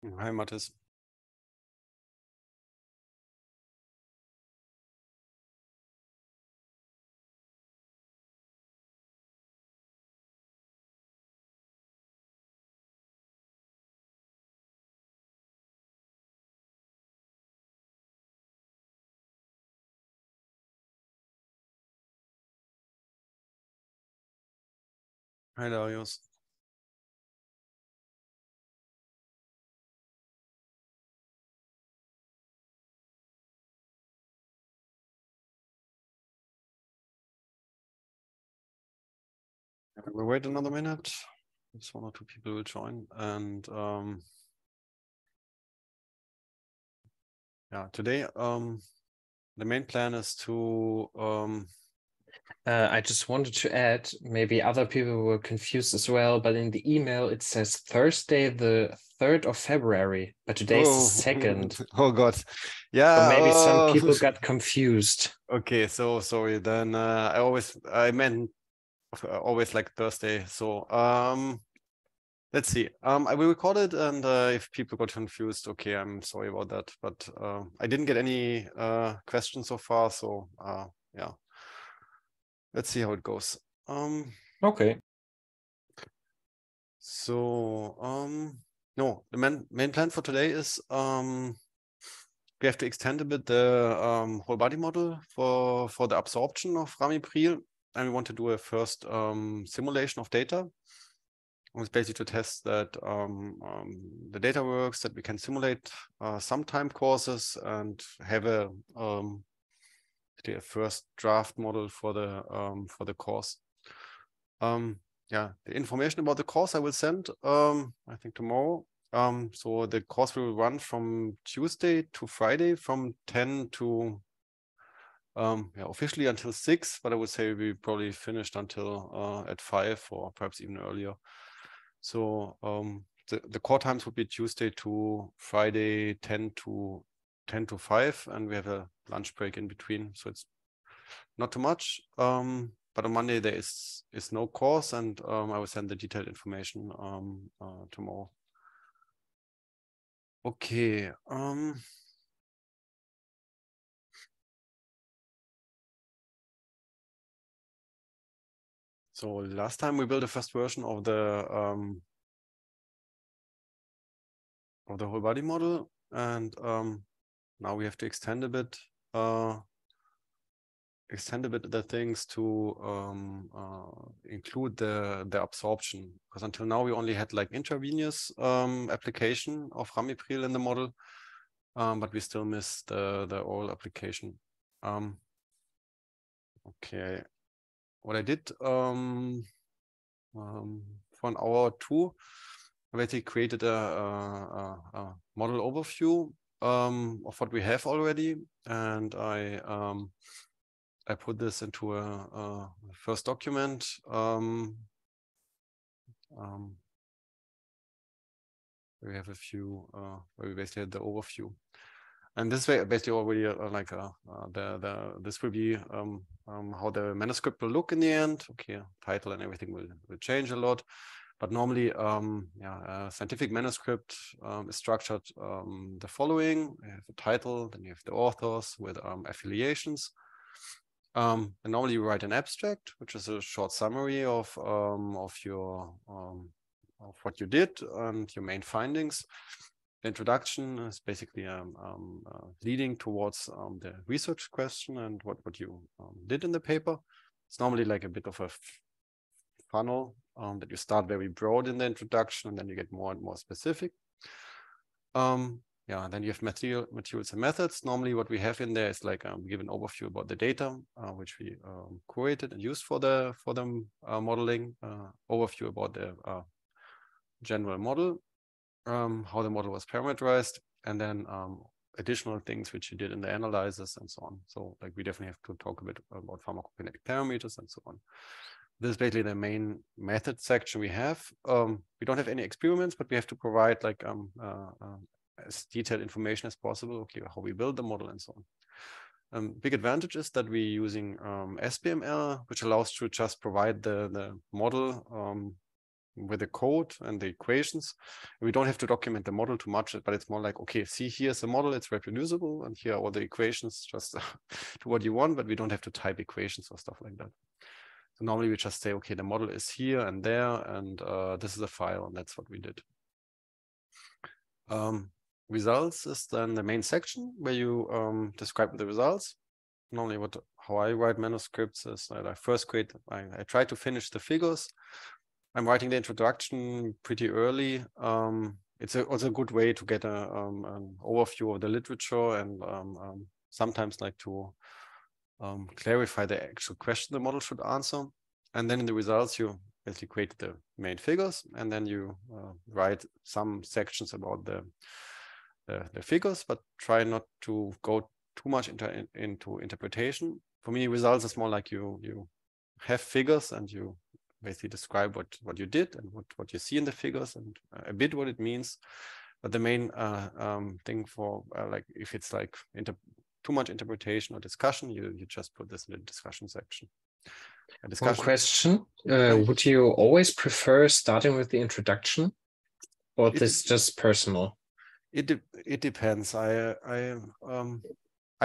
Hi, Mathis. Hi, Darius. We'll wait another minute. Just one or two people will join. And yeah, today the main plan is to I just wanted to add, maybe other people were confused as well, but in the email it says Thursday, the 3rd of February, but today's the 2nd. Oh God. So Yeah. maybe some people got confused. Okay, so sorry. Then I meant always like Thursday. So let's see. I will record it, and if people got confused, okay, I'm sorry about that. But I didn't get any questions so far, so yeah. Let's see how it goes. Okay. So no, the main plan for today is we have to extend a bit the whole body model for the absorption of ramipril, and we want to do a first simulation of data. It's basically to test that the data works, that we can simulate some time courses and have a first draft model for the course. Yeah, the information about the course I will send, I think tomorrow. So the course will run from Tuesday to Friday from 10 to yeah, officially until 6, but I would say we probably finished until at 5 or perhaps even earlier. So the core times would be Tuesday to Friday 10 to 5, and we have a lunch break in between, so it's not too much. But on Monday there is no course, and I will send the detailed information tomorrow. Okay. So last time we built the first version of the whole body model, and now we have to extend a bit the things to include the absorption, because until now we only had like intravenous application of ramipril in the model, but we still miss the oral application. Okay, what I did for an hour or two, I basically created a model overview of what we have already, and I put this into a first document. We have a few where we basically had the overview, and this way basically already like this will be how the manuscript will look in the end. Okay, title and everything will change a lot, but normally yeah, a scientific manuscript is structured the following: you have a title, then you have the authors with affiliations. And normally you write an abstract, which is a short summary of your of what you did and your main findings. The introduction is basically leading towards the research question and what you did in the paper. It's normally like a bit of a funnel that you start very broad in the introduction, and then you get more and more specific. Yeah, then you have materials and methods. Normally what we have in there is like we give an overview about the data which we curated and used for the modeling, overview about the general model, how the model was parameterized, and then additional things which you did in the analysis and so on. So like we definitely have to talk a bit about pharmacokinetic parameters and so on. This is basically the main method section we have. We don't have any experiments, but we have to provide like as detailed information as possible, okay, how we build the model and so on. Big advantage is that we're using SBML, which allows to just provide the model with the code and the equations. We don't have to document the model too much, but it's more like, okay, see, here's the model, it's reproducible, and here are all the equations, just do what you want, but we don't have to type equations or stuff like that. So normally we just say, okay, the model is here and there, and this is a file, and that's what we did. Results is then the main section where you describe the results. Normally how I write manuscripts is that I first I try to finish the figures. I'm writing the introduction pretty early. It's also a good way to get an overview of the literature and sometimes like to clarify the actual question the model should answer. And then in the results, you basically create the main figures, and then you write some sections about the figures, but try not to go too much into interpretation. For me, results is more like you have figures and you basically describe what you did and what you see in the figures and a bit what it means. But the main thing for like if it's like too much interpretation or discussion, you just put this in the discussion section. One question, would you always prefer starting with the introduction, or this just personal? It depends. I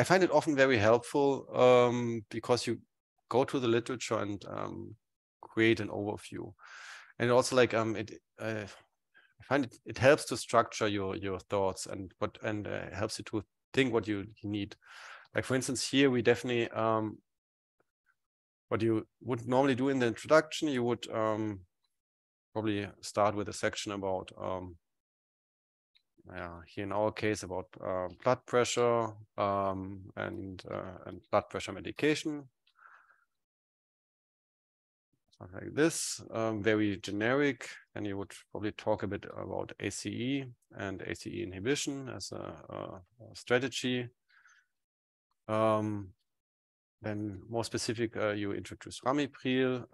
find it often very helpful because you go to the literature and create an overview, and also like I find it helps to structure your thoughts and helps you to think what you need. Like for instance, here we definitely what you would normally do in the introduction, you would probably start with a section about here in our case about blood pressure and blood pressure medication. Something like this, very generic. And you would probably talk a bit about ACE and ACE inhibition as a strategy. Then more specific, you introduce ramipril,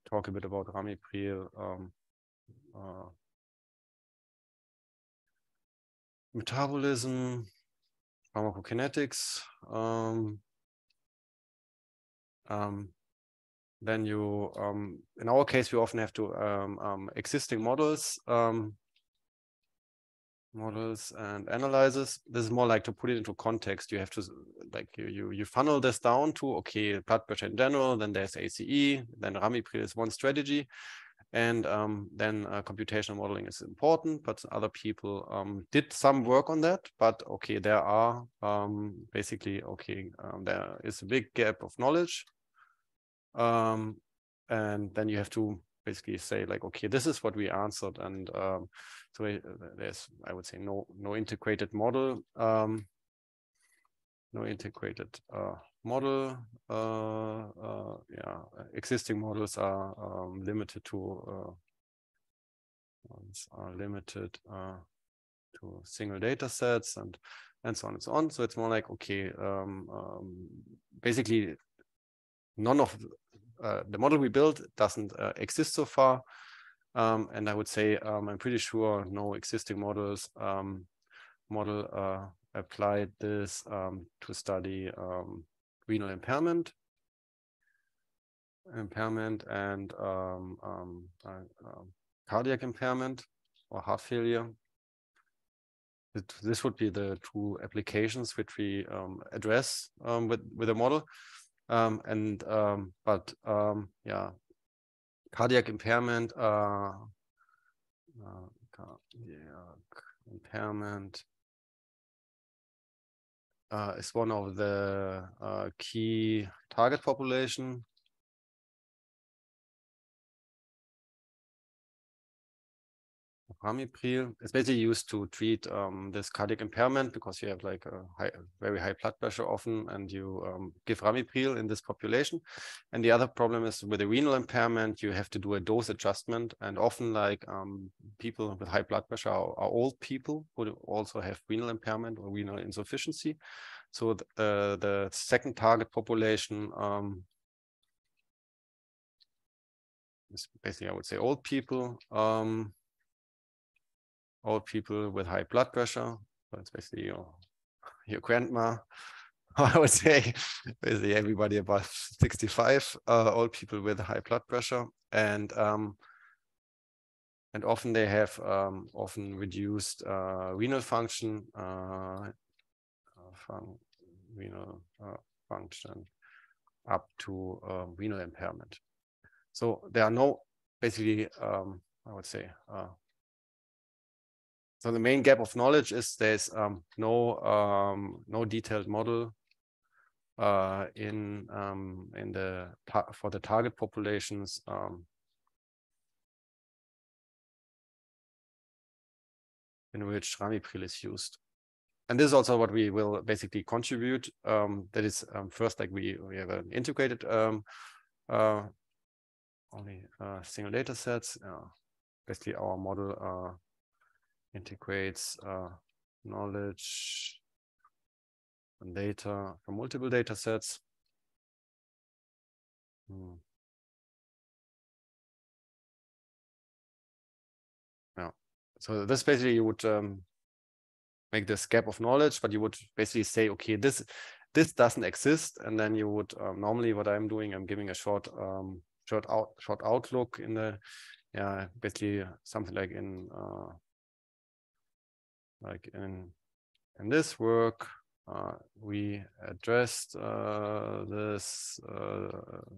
talk a bit about ramipril, metabolism, pharmacokinetics. Then you, in our case, we often have to existing models and analyzes. This is more like to put it into context. You have to like you funnel this down to, okay, blood pressure in general, then there's ACE, then ramipril is one strategy, and then computational modeling is important, but other people did some work on that, but okay, there are basically, okay, there is a big gap of knowledge, and then you have to basically say like, okay, this is what we answered, and so there's, I would say, no integrated model, existing models are limited to single data sets and so on and so on. So it's more like, okay, basically none of the model we built doesn't exist so far. And I would say I'm pretty sure no existing model applied this to study renal impairment and cardiac impairment or heart failure. This would be the two applications which we address with a model. Cardiac impairment, is one of the key target population. Ramipril is basically used to treat this cardiac impairment because you have like a very high blood pressure often, and you give ramipril in this population. And the other problem is with the renal impairment, you have to do a dose adjustment, and often like people with high blood pressure are old people who also have renal impairment or renal insufficiency. So the second target population is basically, I would say, old people. Old people with high blood pressure. So it's basically your grandma. I would say basically everybody above 65, old people with high blood pressure. and often they have often reduced renal function, renal function up to renal impairment. So there are no, basically, I would say, so the main gap of knowledge is there's no detailed model in the for the target populations in which ramipril is used. And this is also what we will basically contribute. That is first, like we have an integrated only single data sets. Basically, our model integrates knowledge and data from multiple data sets. Yeah. So this basically you would make this gap of knowledge, but you would basically say, okay, this doesn't exist, and then you would normally what I'm doing, I'm giving a short outlook in the basically something like in this work we addressed this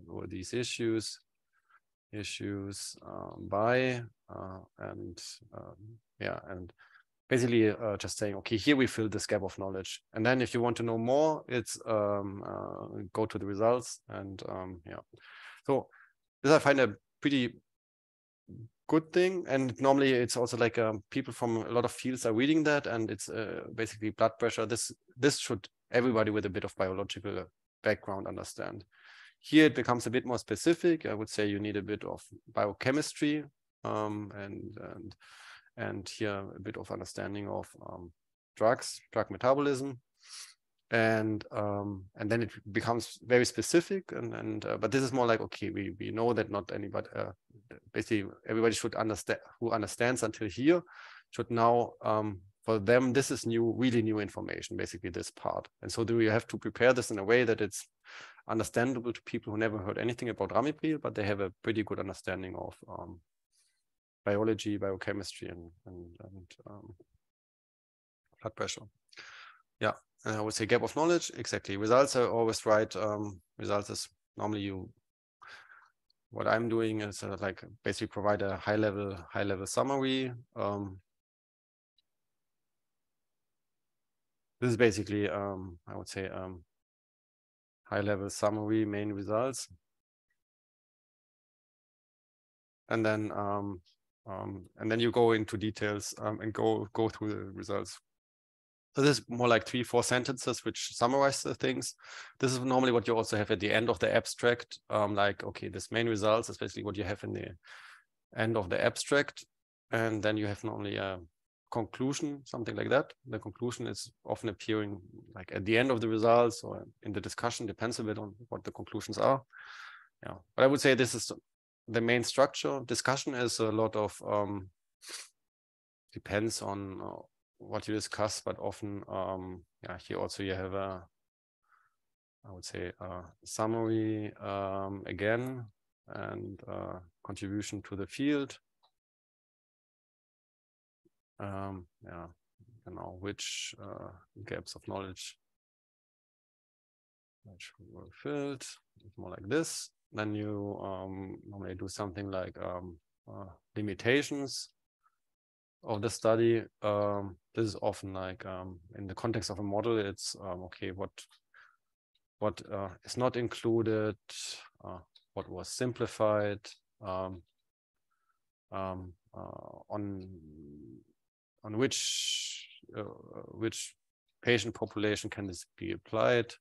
or these issues by and basically just saying, okay, here we fill this gap of knowledge. And then if you want to know more, it's go to the results. And so this I find a pretty good thing. And normally it's also like people from a lot of fields are reading that, and it's basically blood pressure. This should everybody with a bit of biological background understand. Here it becomes a bit more specific. I would say you need a bit of biochemistry and here a bit of understanding of drug metabolism, and then it becomes very specific. But this is more like, okay, we know that not anybody, basically everybody should understand, who understands until here should now, for them this is really new information, basically this part. And so do you have to prepare this in a way that it's understandable to people who never heard anything about ramipril, but they have a pretty good understanding of biology, biochemistry, and blood pressure. Yeah, and I would say gap of knowledge, exactly. Results are always right. Results is normally what I'm doing is like basically provide a high level summary. This is basically I would say high level summary, main results, and then you go into details and go through the results. So this is more like 3-4 sentences which summarize the things. This is normally what you also have at the end of the abstract. Like, okay, this main results is basically what you have in the end of the abstract. And then you have normally a conclusion, something like that. The conclusion is often appearing like at the end of the results or in the discussion, depends a bit on what the conclusions are. Yeah, but I would say this is the main structure. Discussion is a lot of, depends on what you discuss, but often, here also you have a, I would say, summary again, and contribution to the field. Which gaps of knowledge which were filled. It's more like this. Then you normally do something like limitations of the study. This is often like in the context of a model, it's okay, what is not included, what was simplified, on which patient population can this be applied.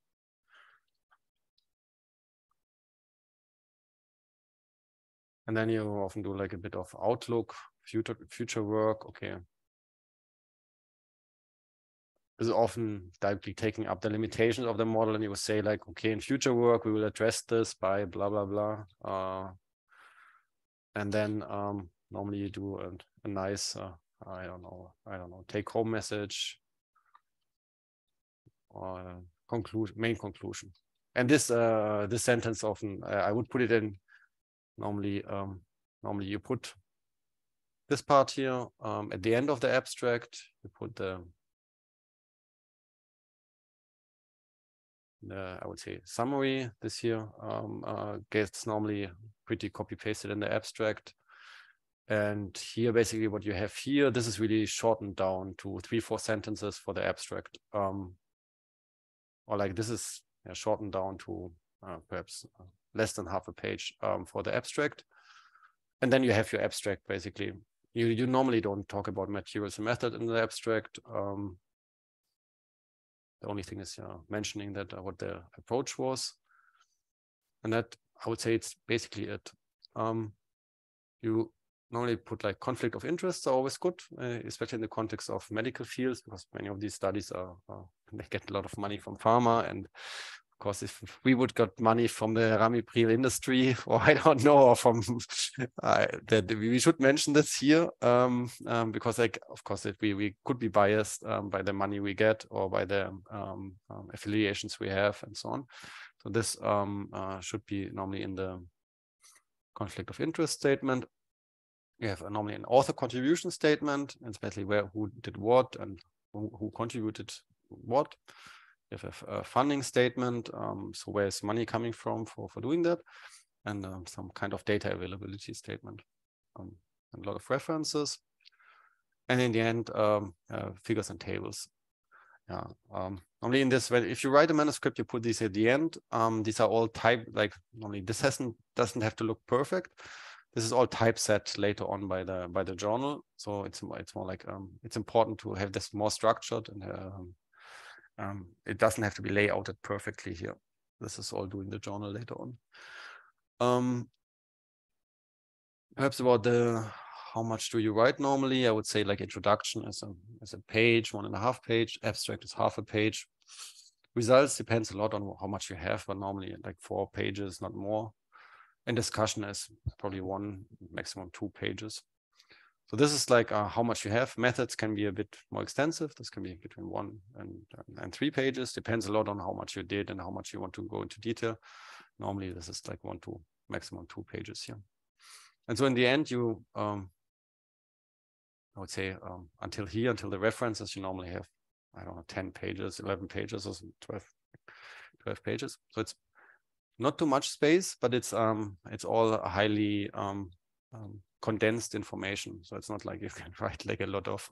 And then you often do like a bit of outlook, future work. Okay. This is often directly taking up the limitations of the model, and you will say like, okay, in future work, we will address this by blah, blah, blah. And then normally you do a nice, I don't know, take home message or main conclusion. And this sentence often, I would put it in normally normally you put this part here at the end of the abstract. You put the I would say summary. This here gets normally pretty copy pasted in the abstract. And here, basically, what you have here, this is really shortened down to 3-4 sentences for the abstract. Or like this is shortened down to perhaps less than half a page for the abstract. And then you have your abstract, basically. You normally don't talk about materials and method in the abstract. The only thing is mentioning that what the approach was. And that, I would say, it's basically it. You normally put like conflict of interest are always good, especially in the context of medical fields, because many of these studies they get a lot of money from pharma. And of course, if we would get money from the ramipril industry, or I don't know, or from that, we should mention this here, because like, of course, we could be biased by the money we get or by the affiliations we have and so on. So this should be normally in the conflict of interest statement. You have normally an author contribution statement, and especially who did what and who contributed what. You have a funding statement, so where's money coming from for doing that, and some kind of data availability statement, and a lot of references, and in the end, figures and tables. Normally in this, if you write a manuscript, you put these at the end. These are all type, like normally this doesn't have to look perfect. This is all typeset later on by the journal, so it's more like it's important to have this more structured, and it doesn't have to be layouted perfectly here. This is all doing the journal later on. Perhaps about how much do you write normally? I would say like introduction is a page, 1.5 page. Abstract is half a page. Results depends a lot on how much you have, but normally like 4 pages, not more. And discussion is probably 1, maximum 2 pages. So this is like how much you have. Methods can be a bit more extensive. This can be between 1 and 3 pages. Depends a lot on how much you did and how much you want to go into detail. Normally this is like 1 to maximum 2 pages here. And so in the end, you, I would say until the references, you normally have, I don't know, 10 pages, 11 pages, or 12 pages. So it's not too much space, but it's all highly condensed information. So it's not like you can write like a lot of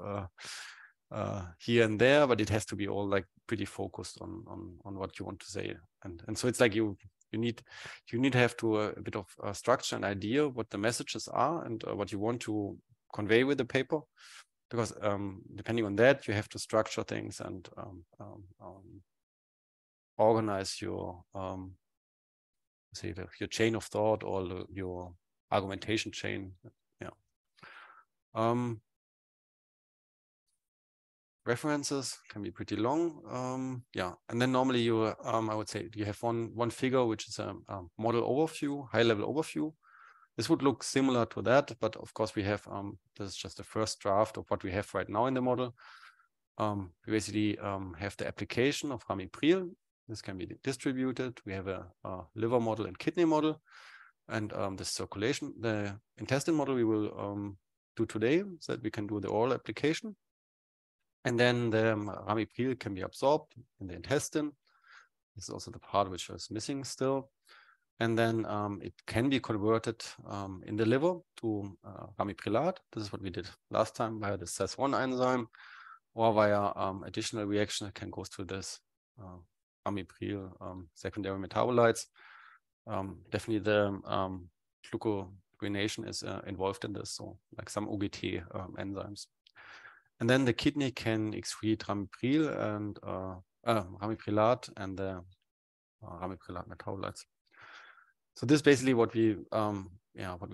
here and there, but it has to be all like pretty focused on what you want to say. And so it's like you need to have a bit of structure and idea what the messages are and what you want to convey with the paper, because depending on that, you have to structure things and organize your your chain of thought or your argumentation chain. References can be pretty long. And then normally you, I would say you have one figure, which is a model overview, high-level overview. This would look similar to that, but of course we have, this is just the first draft of what we have right now in the model. We basically have the application of ramipril. This can be distributed. We have a liver model and kidney model, and the circulation, the intestine model we will do today, so that we can do the oral application. And then the ramipril can be absorbed in the intestine. This is also the part which is missing still. And then it can be converted in the liver to ramiprilat. This is what we did last time via the SAS1 enzyme, or via additional reaction that can go through this ramipril secondary metabolites. Definitely the glucoronation is involved in this, so like some OGT enzymes. And then the kidney can excrete ramipril and ramiprilat and the ramiprilat metabolites. So this is basically what we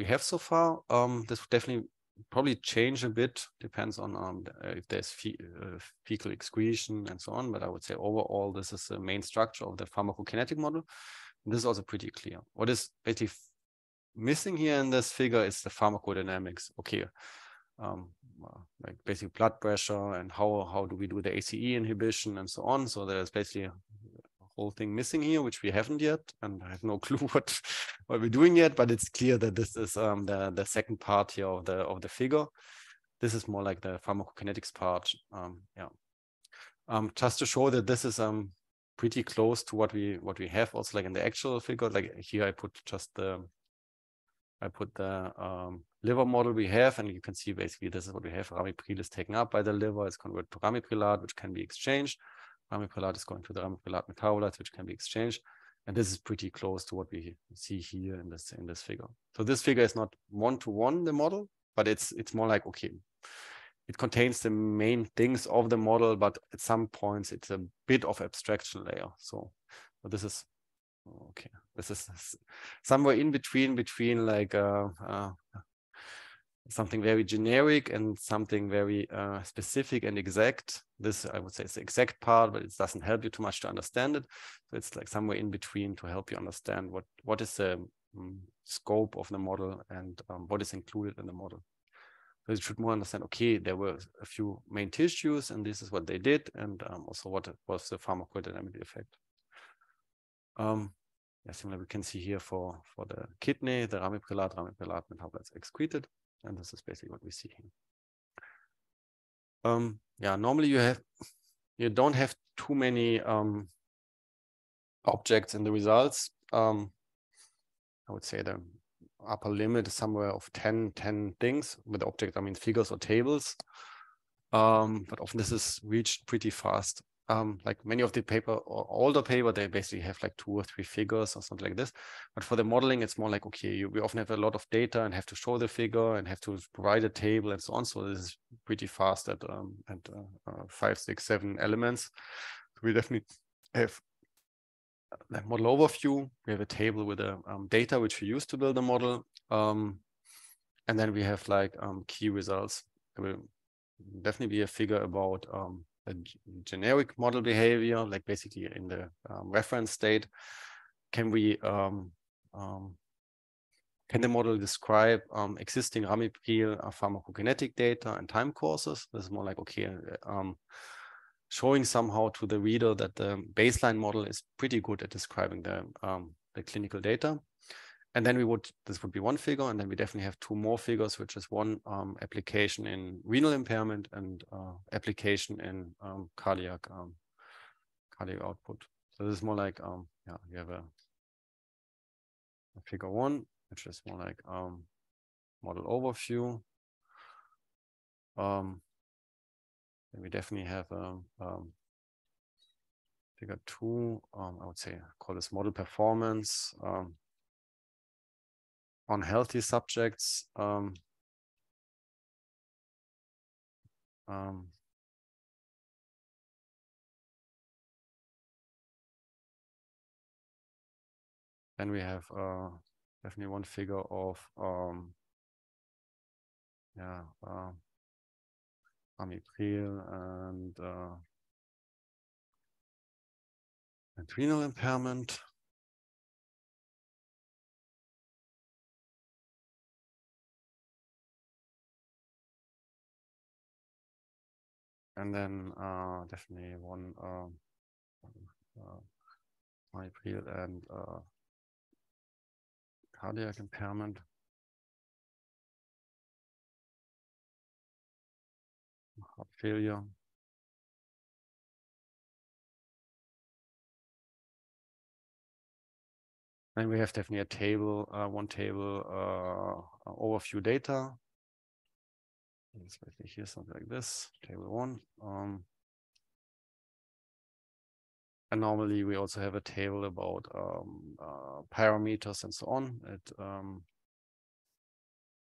have so far. This would definitely probably change a bit, depends on if there's fecal excretion and so on. But I would say overall, this is the main structure of the pharmacokinetic model. And this is also pretty clear. What is basically missing here in this figure is the pharmacodynamics. Okay, like basic blood pressure and how do we do the ACE inhibition and so on. So there's basically a whole thing missing here, which we haven't yet, and I have no clue what we're doing yet, but it's clear that this is the second part here of the figure. This is more like the pharmacokinetics part. Just to show that this is pretty close to what we have also like in the actual figure. Like here I put just the liver model we have, and you can see basically this is what we have. Ramipril is taken up by the liver, it's converted to ramiprilat, which can be exchanged. Ramiprilat is going to the ramiprilat metabolites, which can be exchanged. And this is pretty close to what we see here in this figure. So this figure is not one-to-one the model, but it's more like, okay, it contains the main things of the model, but at some points it's a bit of abstraction layer. So this is okay. This is somewhere in between like something very generic and something very specific and exact. This, I would say, is the exact part, but it doesn't help you too much to understand it. So it's like somewhere in between to help you understand what is the scope of the model and what is included in the model. So you should more understand, okay, there were a few main tissues and this is what they did, and also what was the pharmacodynamic effect. Similar we can see here for the kidney, the ramiprilat metabolites excreted, and this is basically what we see here. Normally you don't have too many objects in the results. I would say the upper limit is somewhere of 10 things. With object, I mean figures or tables. But often this is reached pretty fast. Like many of the paper or older paper, they basically have like 2 or 3 figures or something like this. But for the modeling, it's more like, okay, we often have a lot of data and have to show the figure and have to provide a table and so on. So this is pretty fast at 5, 6, 7 elements. We definitely have like model overview. We have a table with the data which we use to build a model. And then we have like key results. There will definitely be a figure about a generic model behavior, like basically in the reference state. Can the model describe existing ramipril pharmacokinetic data and time courses? This is more like, okay, showing somehow to the reader that the baseline model is pretty good at describing the clinical data. And then this would be one figure, and then we definitely have 2 more figures, which is one application in renal impairment and application in cardiac output. So this is more like, you have a figure 1, which is more like model overview. And we definitely have figure 2, I would say, call this model performance. On healthy subjects, then we have definitely one figure of ramipril and renal impairment. And then definitely one ramipril and cardiac impairment. Heart failure. And we have definitely a table, one table overview data. Here something like this, table 1. And normally we also have a table about parameters and so on,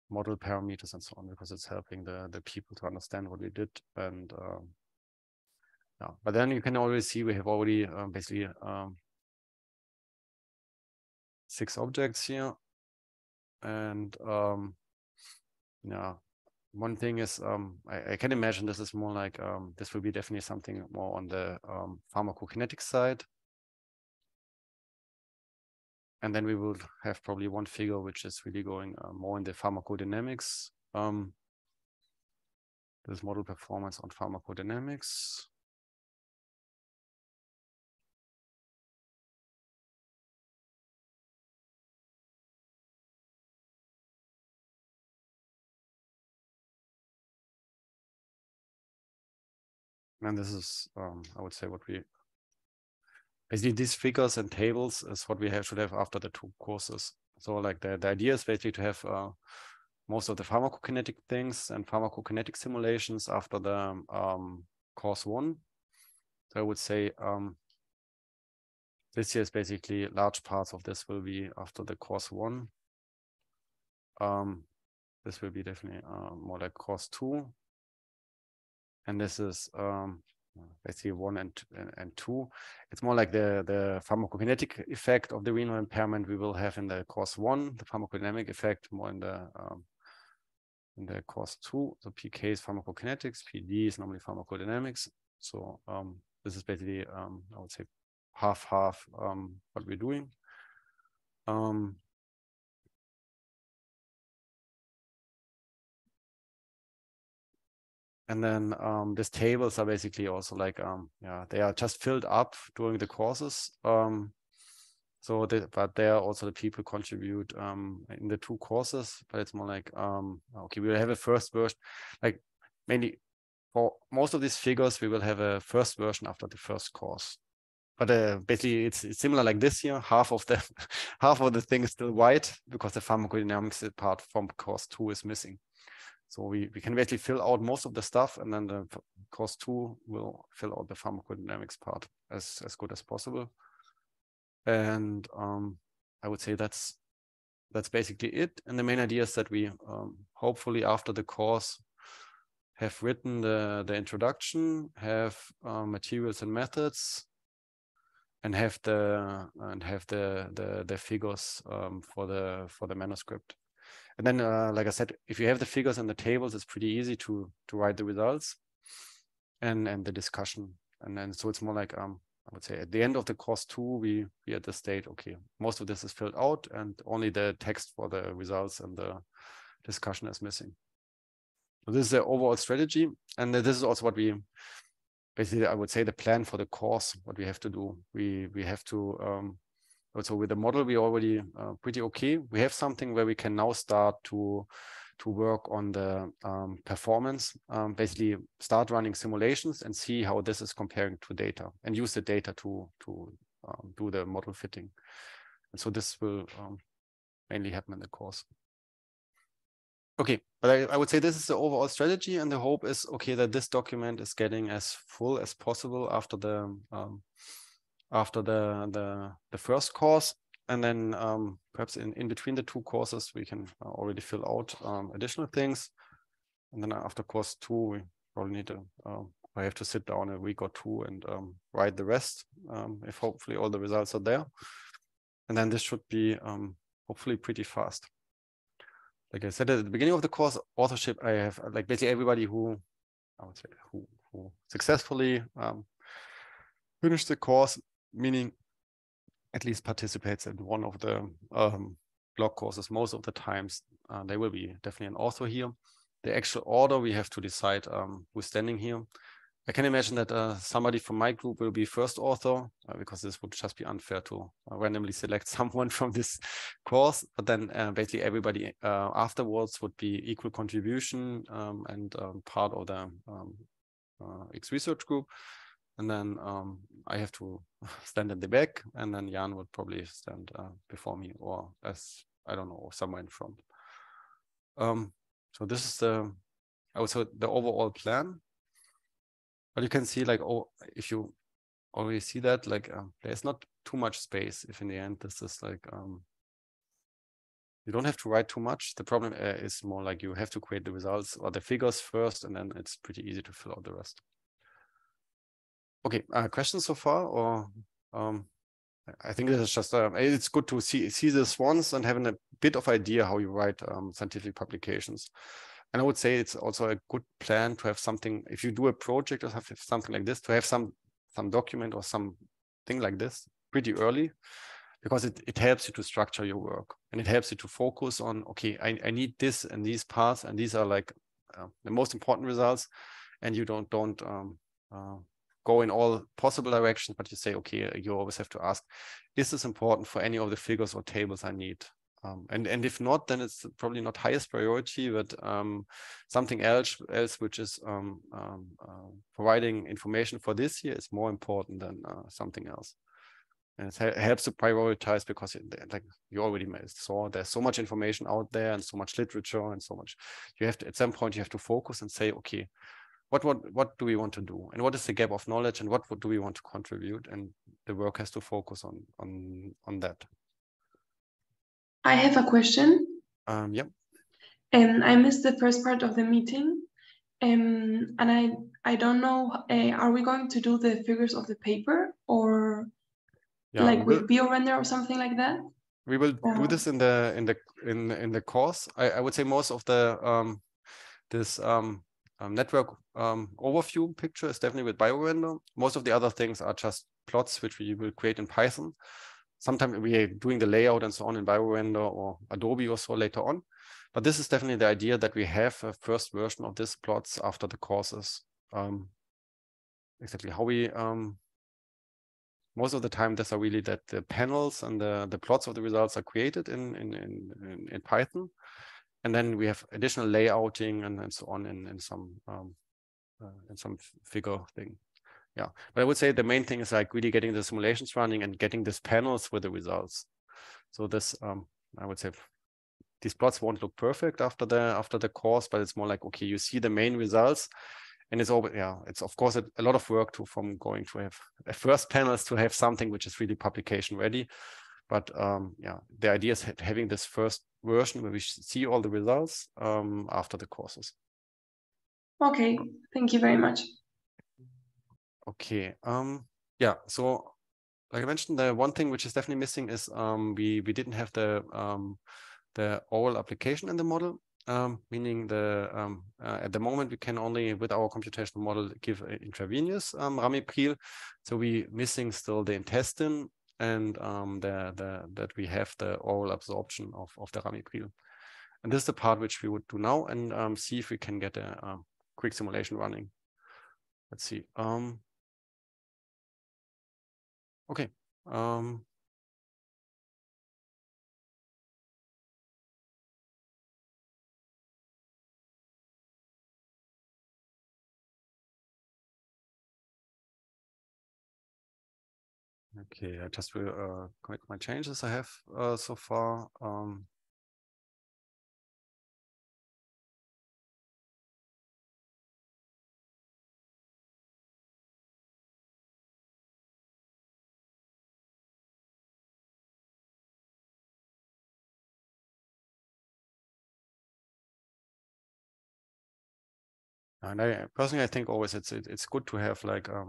model parameters and so on, because it's helping the people to understand what we did. And but then you can already see we have already basically 6 objects here. And one thing is I can imagine this is more like this will be definitely something more on the pharmacokinetic side. And then we will have probably one figure which is really going more in the pharmacodynamics. This model performance on pharmacodynamics. And this is, I would say, what we basically, these figures and tables is what we should have after the 2 courses. So like the idea is basically to have most of the pharmacokinetic things and pharmacokinetic simulations after the course 1. So I would say this year is basically large parts of this will be after the course 1. This will be definitely more like course 2. And this is basically 1 and 2. It's more like the pharmacokinetic effect of the renal impairment we will have in the course 1, the pharmacodynamic effect more in the course 2. So PK is pharmacokinetics, PD is normally pharmacodynamics. So this is basically I would say half what we're doing. And then these tables are basically also like, yeah, they are just filled up during the courses. So, but they are also the people contribute in the 2 courses. But it's more like, okay, we will have a first version. Like mainly for most of these figures, we will have a first version after the first course. But basically, it's similar like this year. Half of the thing is still white because the pharmacodynamics part from course 2 is missing. So we can basically fill out most of the stuff, and then the course 2 will fill out the pharmacodynamics part as good as possible. And I would say that's basically it. And the main idea is that we hopefully after the course have written the introduction, have materials and methods, and have the figures for the manuscript. And then, like I said, if you have the figures and the tables, it's pretty easy to write the results and the discussion. And then, so it's more like, I would say at the end of the course 2, we at the state, okay, most of this is filled out and only the text for the results and the discussion is missing. So this is the overall strategy. And this is also what we, basically, I would say the plan for the course, what we have to do. We have to, also with the model, we already pretty okay. We have something where we can now start to work on the performance, basically start running simulations and see how this is comparing to data and use the data to do the model fitting. And so this will mainly happen in the course. Okay, but I would say this is the overall strategy, and the hope is, okay, that this document is getting as full as possible after the first course, and then perhaps in between the 2 courses we can already fill out additional things, and then after course 2 we probably need to I have to sit down a week or 2 and write the rest if hopefully all the results are there, and then this should be hopefully pretty fast. Like I said at the beginning of the course, authorship, I have like basically everybody who, I would say, who successfully finished the course, meaning at least participates in one of the blog courses most of the times, they will be definitely an author here. The actual order, we have to decide who's standing here. I can imagine that somebody from my group will be first author because this would just be unfair to randomly select someone from this course. But then basically everybody afterwards would be equal contribution and part of the X research group. And then I have to stand in the back, and then Jan would probably stand before me, or as, I don't know, somewhere in front. So this is also the overall plan. But you can see, like, oh, if you already see that, like, there's not too much space. If in the end this is like, you don't have to write too much. The problem is more like you have to create the results or the figures first, and then it's pretty easy to fill out the rest. Okay, questions so far, or I think this is just it's good to see this once and having a bit of idea how you write scientific publications. And I would say it's also a good plan to have something, if you do a project or something like this, to have some document or something like this pretty early, because it helps you to structure your work, and it helps you to focus on, okay, I need this and these parts, and these are like the most important results, and you don't go in all possible directions, but you say, okay, you always have to ask, is this important for any of the figures or tables I need And if not, then it's probably not highest priority, but something else which is providing information for this year is more important than something else. And it helps to prioritize, because like you already saw, there's so much information out there and so much literature and so much. You have to, at some point, you have to focus and say, okay, what do we want to do, and what is the gap of knowledge, and what do we want to contribute, and the work has to focus on that. I have a question. Yep. I missed the first part of the meeting, and I don't know. Are we going to do the figures of the paper, or like with BioRender or something like that? We will do this in the course. I would say most of the this network overview picture is definitely with BioRender. Most of the other things are just plots which we will create in Python. Sometimes we are doing the layout and so on in BioRender or Adobe or so later on. But this is definitely the idea, that we have a first version of these plots after the courses. Exactly how we most of the time, these are really that the panels and the plots of the results are created in Python, and then we have additional layouting and so on in some figure thing. Yeah, but I would say the main thing is like really getting the simulations running and getting these panels with the results. So this, I would say, these plots won't look perfect after the course, but it's more like, okay, you see the main results. And it's always, yeah, it's of course a lot of work from going to have first panels to have something which is really publication ready. But yeah, the idea is having this first version where we see all the results after the courses. Okay, thank you very much. Okay, yeah, so like I mentioned, the one thing which is definitely missing is we didn't have the oral application in the model. Meaning at the moment we can only, with our computational model, give intravenous ramipril. So we missing still the intestine and that we have the oral absorption of the ramipril. And this is the part which we would do now, and see if we can get a quick simulation running. Let's see. Okay. Okay, I just will commit my changes I have so far. And I personally, I think always it's good to have like a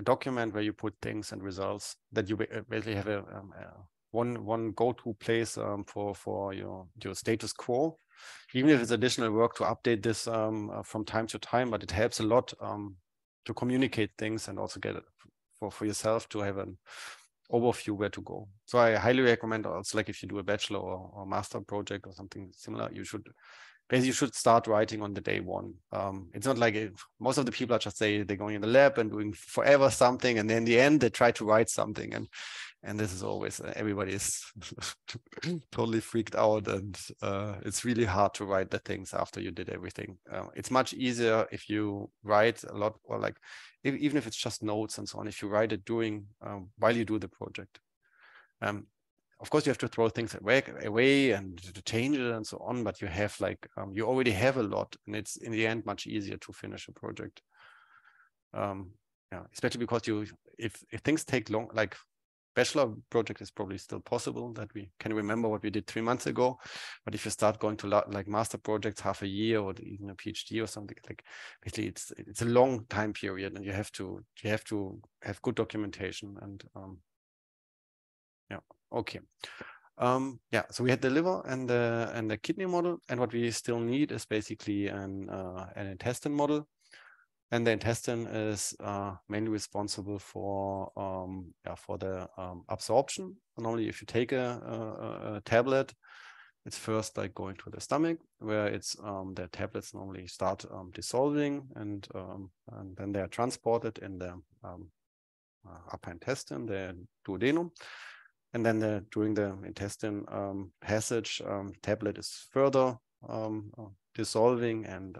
document where you put things and results, that you basically have a one go-to place for your status quo, even if it's additional work to update this from time to time. But it helps a lot to communicate things and also get it for yourself to have an overview where to go. So I highly recommend also, like if you do a bachelor or master project or something similar, you should start writing on the day one. It's not like most of the people are just say they're going in the lab and doing forever something, and then in the end they try to write something, and this is always everybody is totally freaked out, and it's really hard to write the things after you did everything. It's much easier if you write a lot, or like even if it's just notes and so on, if you write it during while you do the project. Of course, you have to throw things away and to change it and so on, but you have like, you already have a lot, and it's in the end much easier to finish a project. Yeah, especially because if things take long, like bachelor project is probably still possible that we can remember what we did 3 months ago. But if you start going to like master projects, half a year or even a PhD or something, like basically it's a long time period, and you have to have good documentation and yeah. Okay. Yeah, so we had the liver and the kidney model, and what we still need is basically an intestine model. And the intestine is mainly responsible for the absorption. Normally, if you take a tablet, it's first like going to the stomach, where it's the tablets normally start dissolving, and then they are transported in the upper intestine, the duodenum. And then during the intestine passage, tablet is further dissolving, and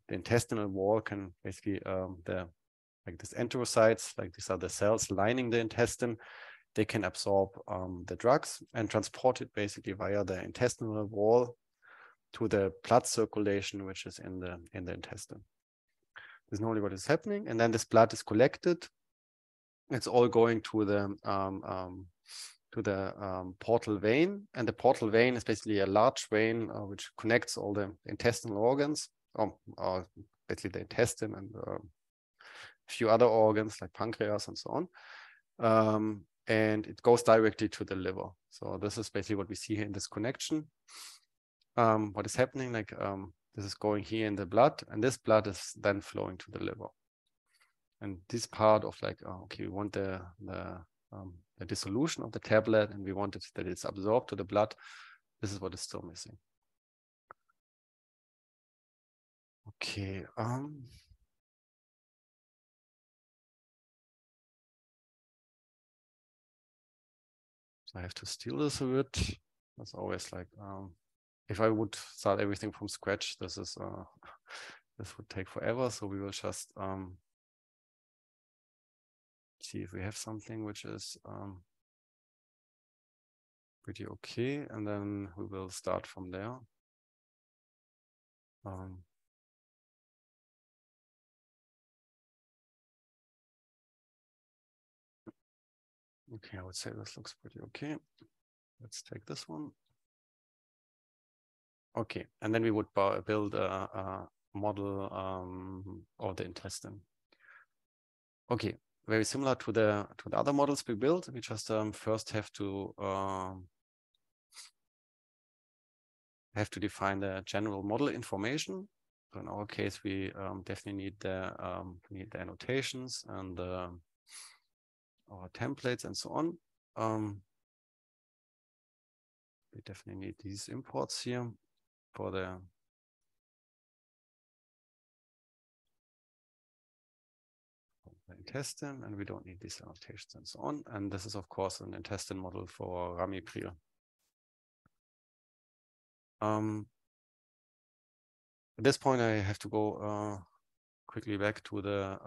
the intestinal wall can basically like these enterocytes, like these are the cells lining the intestine, they can absorb the drugs and transport it basically via the intestinal wall to the blood circulation, which is in the intestine. This is normally what is happening, and then this blood is collected. It's all going to the portal vein, and the portal vein is basically a large vein which connects all the intestinal organs, basically the intestine and a few other organs like pancreas and so on. And it goes directly to the liver. So this is basically what we see here in this connection. What is happening, like this is going here in the blood, and this blood is then flowing to the liver. And this part of like, okay, we want the dissolution of the tablet, and we want it that it's absorbed to the blood. This is what is still missing. Okay. So I have to steal this a bit. That's always like, if I would start everything from scratch, this is this would take forever. So we will just see if we have something which is pretty okay, and then we will start from there. Okay, I would say this looks pretty okay. Let's take this one. Okay, and then we would build a model of the intestine. Okay, very similar to the other models we built. We just first have to define the general model information. So in our case, we definitely need the annotations and our templates and so on. We definitely need these imports here for the intestine, and we don't need these annotations and so on. And this is, of course, an intestine model for ramipril. At this point, I have to go quickly back to the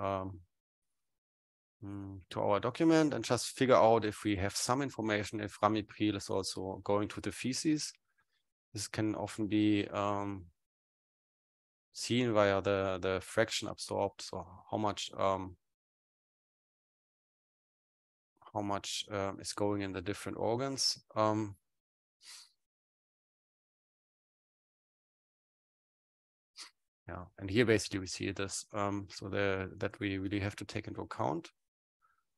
to our document and just figure out if we have some information if ramipril is also going to the feces. This can often be seen via the fraction absorbed, so how much is going in the different organs. Yeah, and here basically we see this, so that we really have to take into account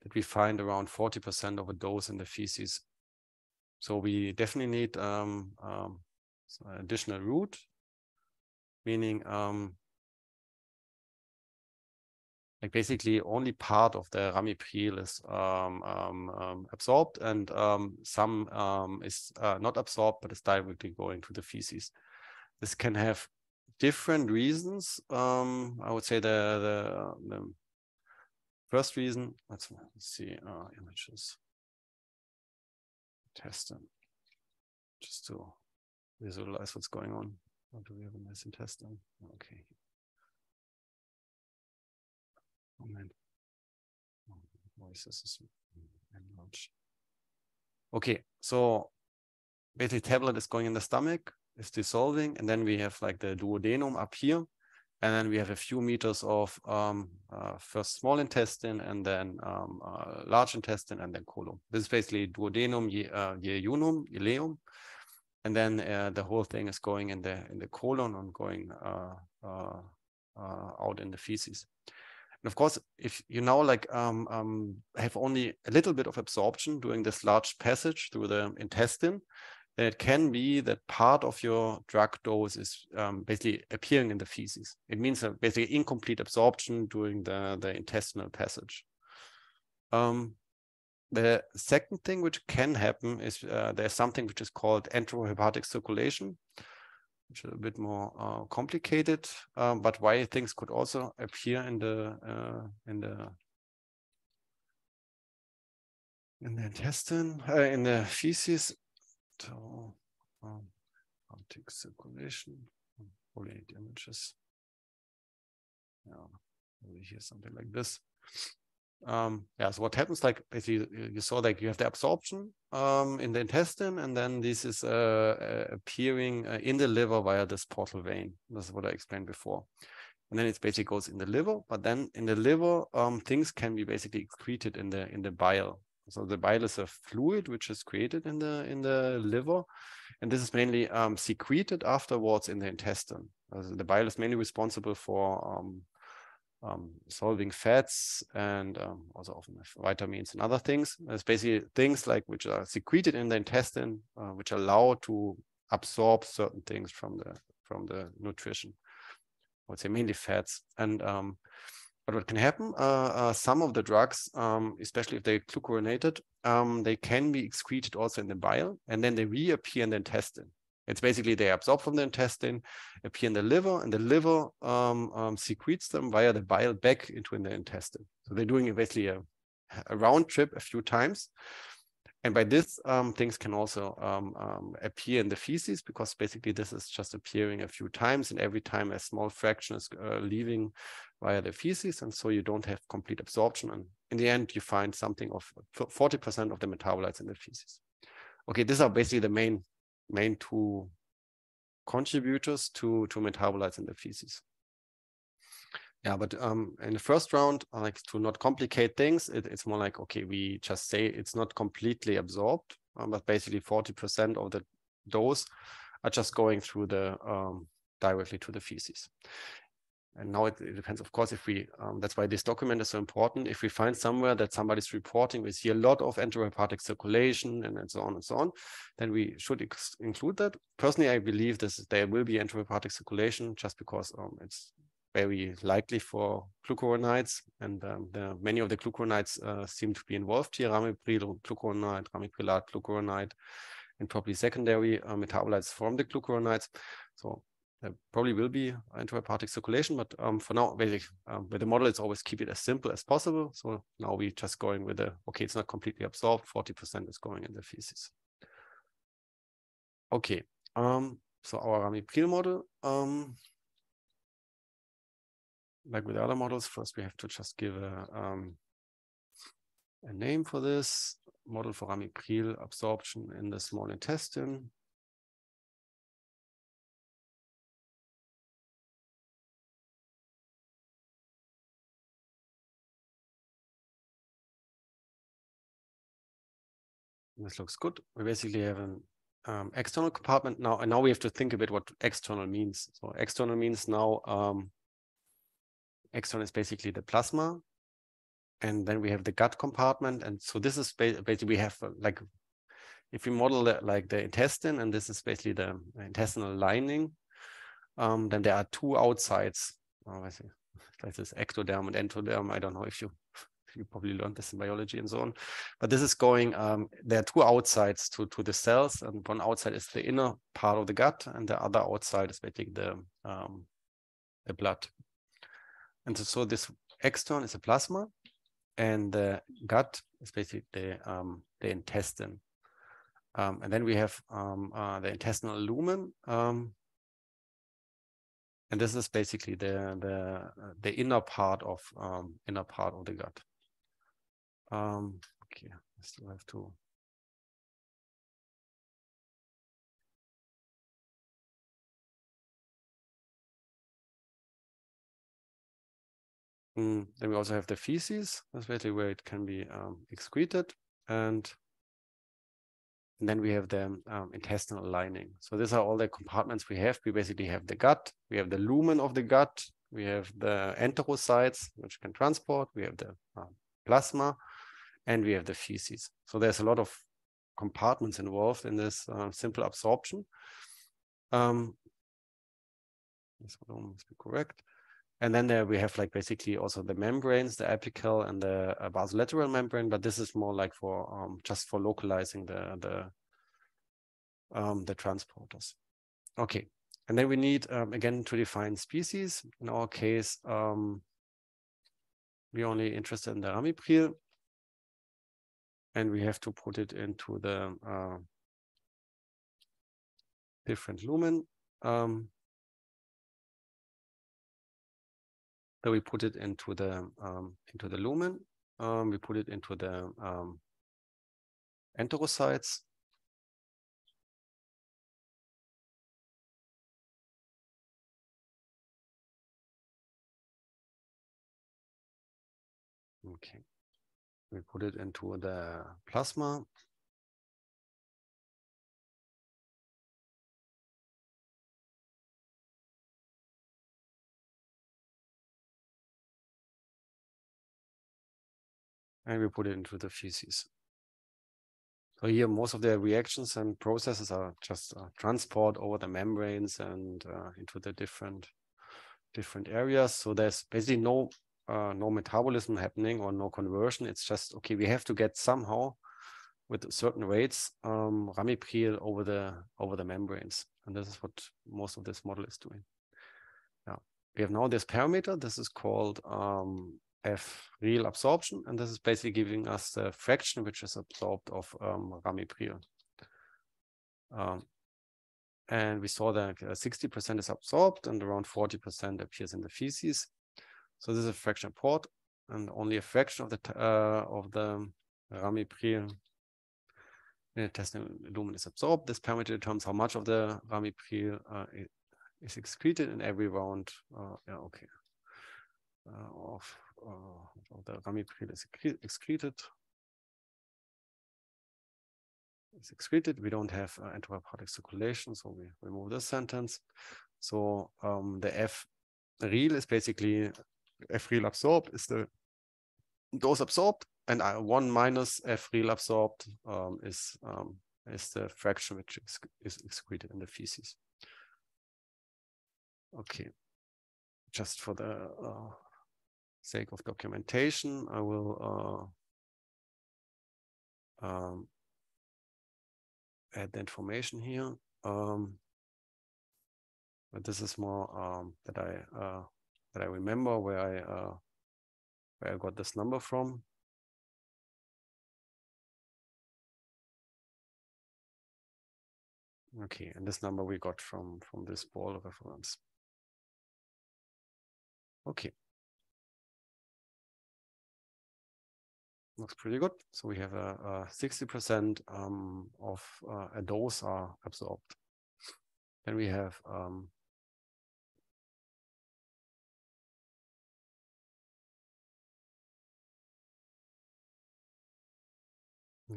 that we find around 40% of a dose in the feces. So we definitely need additional route, meaning like basically only part of the ramipril is absorbed, and some is not absorbed but is directly going to the feces. This can have different reasons. I would say the first reason, let's see images, intestine, just to visualize what's going on. Or do we have a nice intestine? Okay. Moment. Voices is enlarged. Okay, so basically tablet is going in the stomach, is dissolving, and then we have like the duodenum up here, and then we have a few meters of first small intestine, and then large intestine, and then colon. This is basically duodenum, ileum, and then the whole thing is going in the colon and going out in the feces. And of course, if you now like have only a little bit of absorption during this large passage through the intestine, then it can be that part of your drug dose is basically appearing in the feces. It means basically incomplete absorption during the intestinal passage. The second thing which can happen is there's something which is called enterohepatic circulation, which is a bit more complicated, but why things could also appear in the in the intestine, in the feces. So, take circulation, pollinate images. Yeah, over here something like this. Yeah, so what happens, like basically you saw like you have the absorption in the intestine, and then this is appearing in the liver via this portal vein. This is what I explained before. And then it basically goes in the liver, but then in the liver, things can be basically excreted in the bile. So the bile is a fluid which is created in the liver, and this is mainly secreted afterwards in the intestine. The bile is mainly responsible for solving fats and also often vitamins and other things. It's basically things like which are secreted in the intestine, which allow to absorb certain things from the nutrition. I would say mainly fats. And but what can happen? Some of the drugs, especially if they're glucurinated, they can be excreted also in the bile, and then they reappear in the intestine. It's basically they absorb from the intestine, appear in the liver, and the liver secretes them via the bile back into the intestine. So they're doing basically a round trip a few times. And by this, things can also appear in the feces, because basically this is just appearing a few times, and every time a small fraction is leaving via the feces, and so you don't have complete absorption. And in the end, you find something of 40% of the metabolites in the feces. Okay, these are basically the main two contributors to metabolites in the feces. Yeah, but in the first round, like to not complicate things, it's more like, okay, we just say it's not completely absorbed, but basically 40% of the dose are just going through the directly to the feces. And now it depends, of course, if we, that's why this document is so important. If we find somewhere that somebody's reporting, we see a lot of enterohepatic circulation and so on, then we should include that. Personally, I believe there will be enterohepatic circulation just because it's very likely for glucuronides, and many of the glucuronides seem to be involved here, ramipril glucuronide, ramiprilat glucuronide, and probably secondary metabolites from the glucuronides. So there probably will be enterohepatic circulation, but for now, basically, with the model, it's always keep it as simple as possible. So now we're just going with okay, it's not completely absorbed, 40% is going in the feces. Okay, so our ramipril model, like with the other models, first we have to just give a name for this model for ramipril absorption in the small intestine. This looks good. We basically have an external compartment now, and now we have to think a bit what external means. So external means now, external is basically the plasma, and then we have the gut compartment. And so this is basically we have like, if we model like the intestine, and this is basically the intestinal lining, then there are two outsides. I see. Like this ectoderm and endoderm. I don't know if you probably learned this in biology and so on, but this is going, there are two outsides to the cells, and one outside is the inner part of the gut, and the other outside is basically the blood. And so this extern is a plasma, and the gut is basically the intestine. And then we have the intestinal lumen, and this is basically the inner part of the gut. Okay, I still have to. Then we also have the feces. That's basically where it can be excreted, and then we have the intestinal lining. So these are all the compartments we have. We basically have the gut, we have the lumen of the gut, we have the enterocytes, which can transport, we have the plasma, and we have the feces. So there's a lot of compartments involved in this simple absorption. This one must be correct. And then there we have like basically also the membranes, the apical and the basolateral membrane, but this is more like for just for localizing the transporters. Okay, and then we need again to define species. In our case, we're only interested in the ramipril. and we have to put it into the different lumen. So we put it into the lumen. We put it into the enterocytes. Okay. We put it into the plasma. And we put it into the feces. So here, most of the reactions and processes are just transport over the membranes and into the different areas. So there's basically no metabolism happening or no conversion. It's just, okay, we have to get somehow with certain rates ramipril over the membranes. And this is what most of this model is doing. Yeah, we have now this parameter. This is called F-real absorption, and this is basically giving us the fraction which is absorbed of ramipril. And we saw that 60% is absorbed and around 40% appears in the feces. So this is a fraction port, and only a fraction of the ramipril in the intestinal lumen is absorbed. This parameter determines how much of the ramipril is excreted in every round. Yeah, okay. Of the ramipril is excreted. It's excreted. We don't have enterohepatic circulation, so we remove this sentence. So the F-real is basically F-real absorbed is the dose absorbed, and 1 minus F-real absorbed is the fraction which is excreted in the feces. Okay, just for the sake of documentation, I will add the information here. But this is more that I remember where I got this number from. Okay, and this number we got from this ball reference. Okay. Looks pretty good. So we have a 60% of a dose are absorbed. Then we have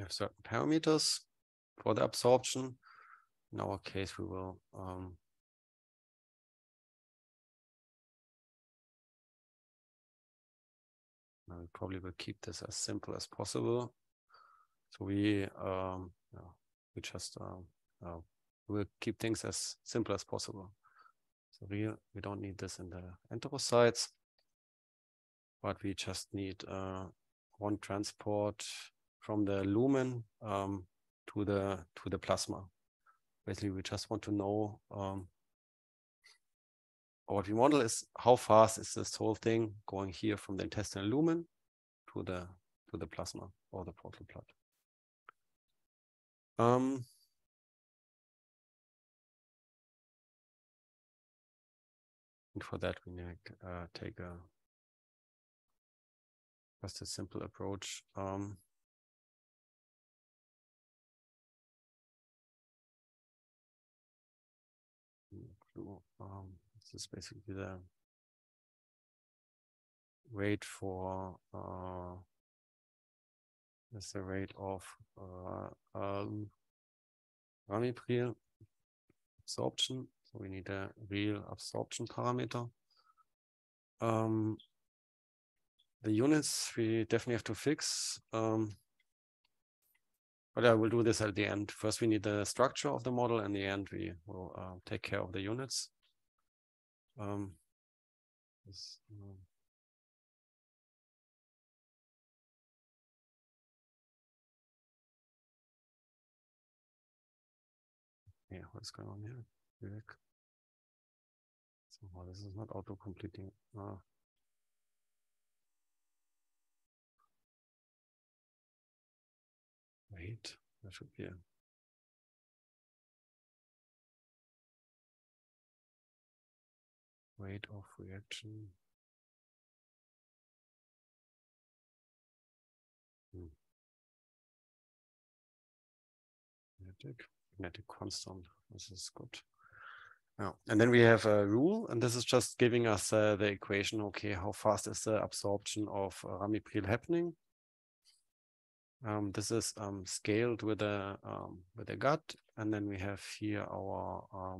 certain parameters for the absorption. In our case, we will probably will keep this as simple as possible. So we just will keep things as simple as possible. So we don't need this in the enterocytes, but we just need one transport from the lumen to the plasma. Basically, we just want to know, or what we model is how fast is this whole thing going here from the intestinal lumen to the plasma or the portal blood. And for that, we need take just a simple approach. This is basically the rate for that's the rate of ramipril absorption. So we need a real absorption parameter. The units we definitely have to fix. But I will do this at the end. First, we need the structure of the model, and in the end, we will take care of the units. Yeah, what's going on here? Somehow this is not auto-completing. weight. There should be a rate of reaction. Kinetic constant. This is good. Yeah. And then we have a rule, and this is just giving us the equation. Okay, how fast is the absorption of ramipril happening? This is scaled with a gut, and then we have here our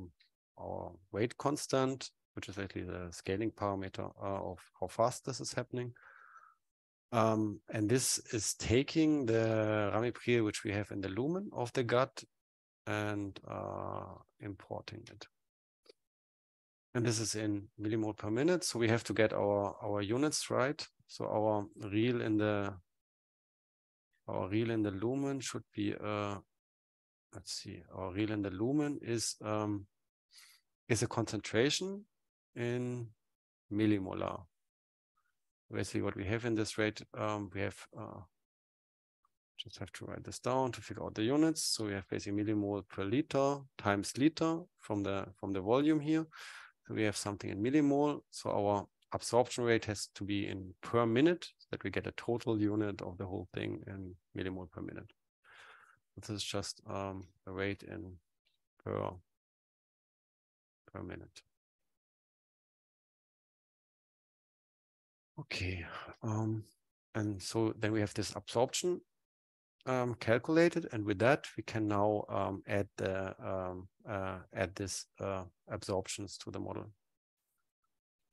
weight constant, which is actually the scaling parameter of how fast this is happening. And this is taking the ramipril, which we have in the lumen of the gut, and importing it. And this is in millimole per minute. So we have to get our units right. So our real in the lumen should be let's see, our real in the lumen is a concentration in millimolar. Basically what we have in this rate, we have just have to write this down to figure out the units. So we have basically millimole per liter times liter from the volume here. So we have something in millimole. So our absorption rate has to be in per minute, so that we get a total unit of the whole thing in millimole per minute. This is just a rate in per minute. Okay, and so then we have this absorption calculated, and with that we can now add this absorptions to the model.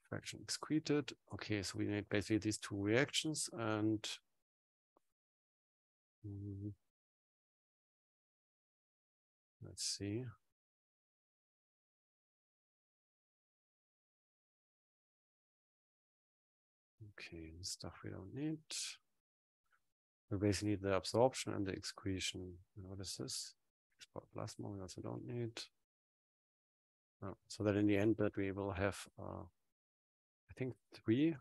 Fraction excreted. Okay, so we need basically these two reactions, and let's see. Okay, the stuff we don't need. We basically need the absorption and the excretion. What is this? Export plasma, we also don't need. So that in the end that we will have, I think 3.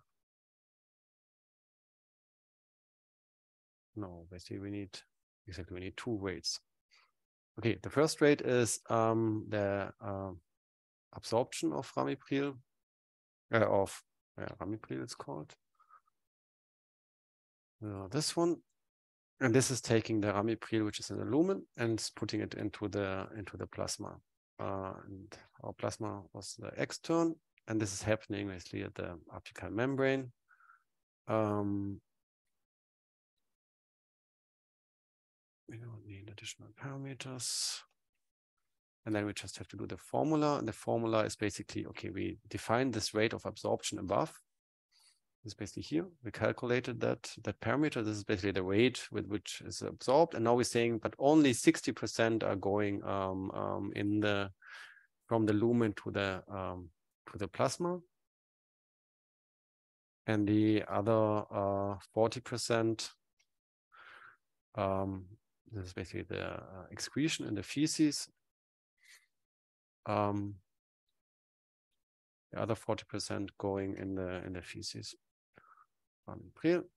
No, basically we need 2 rates. Okay, the first rate is the absorption of ramipril, ramipril it's called. This one, and this is taking the ramipril, which is in the lumen, and putting it into the plasma. And our plasma was the extern, and this is happening basically at the apical membrane. We don't need additional parameters. And then we just have to do the formula. And the formula is basically, okay, we define this rate of absorption above. It's basically here. We calculated that parameter. This is basically the rate with which is absorbed. And now we're saying, but only 60% are going from the lumen to the plasma. And the other 40%, this is basically the excretion in the feces. The other 40% going in the feces. Ramipril.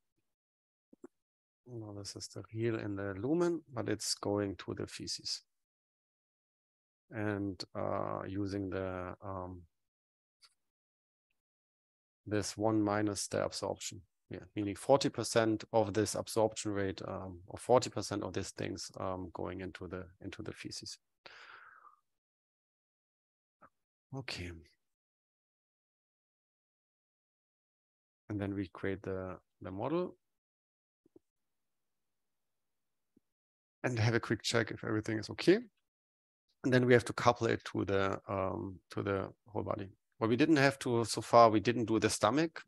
Now this is the real in the lumen, but it's going to the feces. And using the this 1 minus the absorption. Yeah, meaning 40% of this absorption rate, or 40% of these things going into the feces. Okay. And then we create the model and have a quick check if everything is okay. And then we have to couple it to the whole body. What we didn't have to so far, we didn't do the stomach.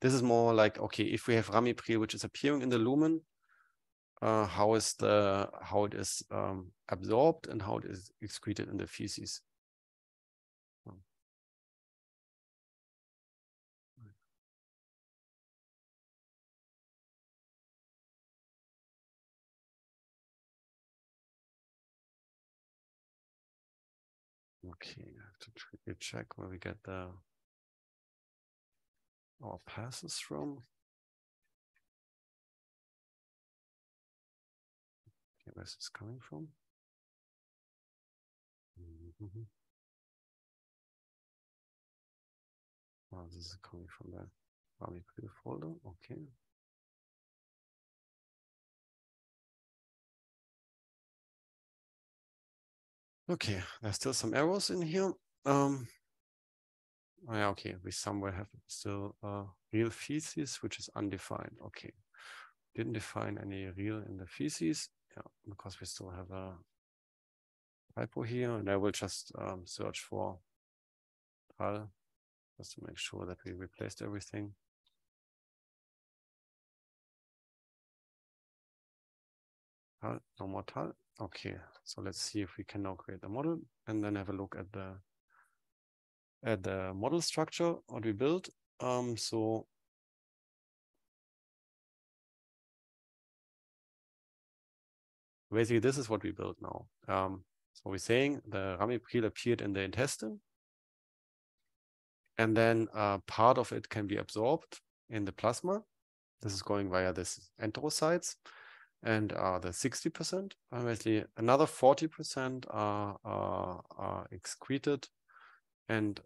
This is more like, okay, if we have ramipril, which is appearing in the lumen, how it is absorbed and how it is excreted in the feces. Okay, I have to check where we get our passes from. Okay, Where's this coming from? Oh, this is coming from the ramipril folder. Okay. Okay, there's still some errors in here. Oh, yeah, okay, we somewhere have still real feces, which is undefined. Okay, didn't define any real in the feces. Yeah, because we still have a typo here, and I will just search for tal just to make sure that we replaced everything. Tal, no more tal. Okay, so let's see if we can now create a model and then have a look at the model structure what we built. So basically this is what we built now. So we're saying the ramipril appeared in the intestine, and then part of it can be absorbed in the plasma. This is going via this enterocytes, and the 60%, basically another 40% are excreted and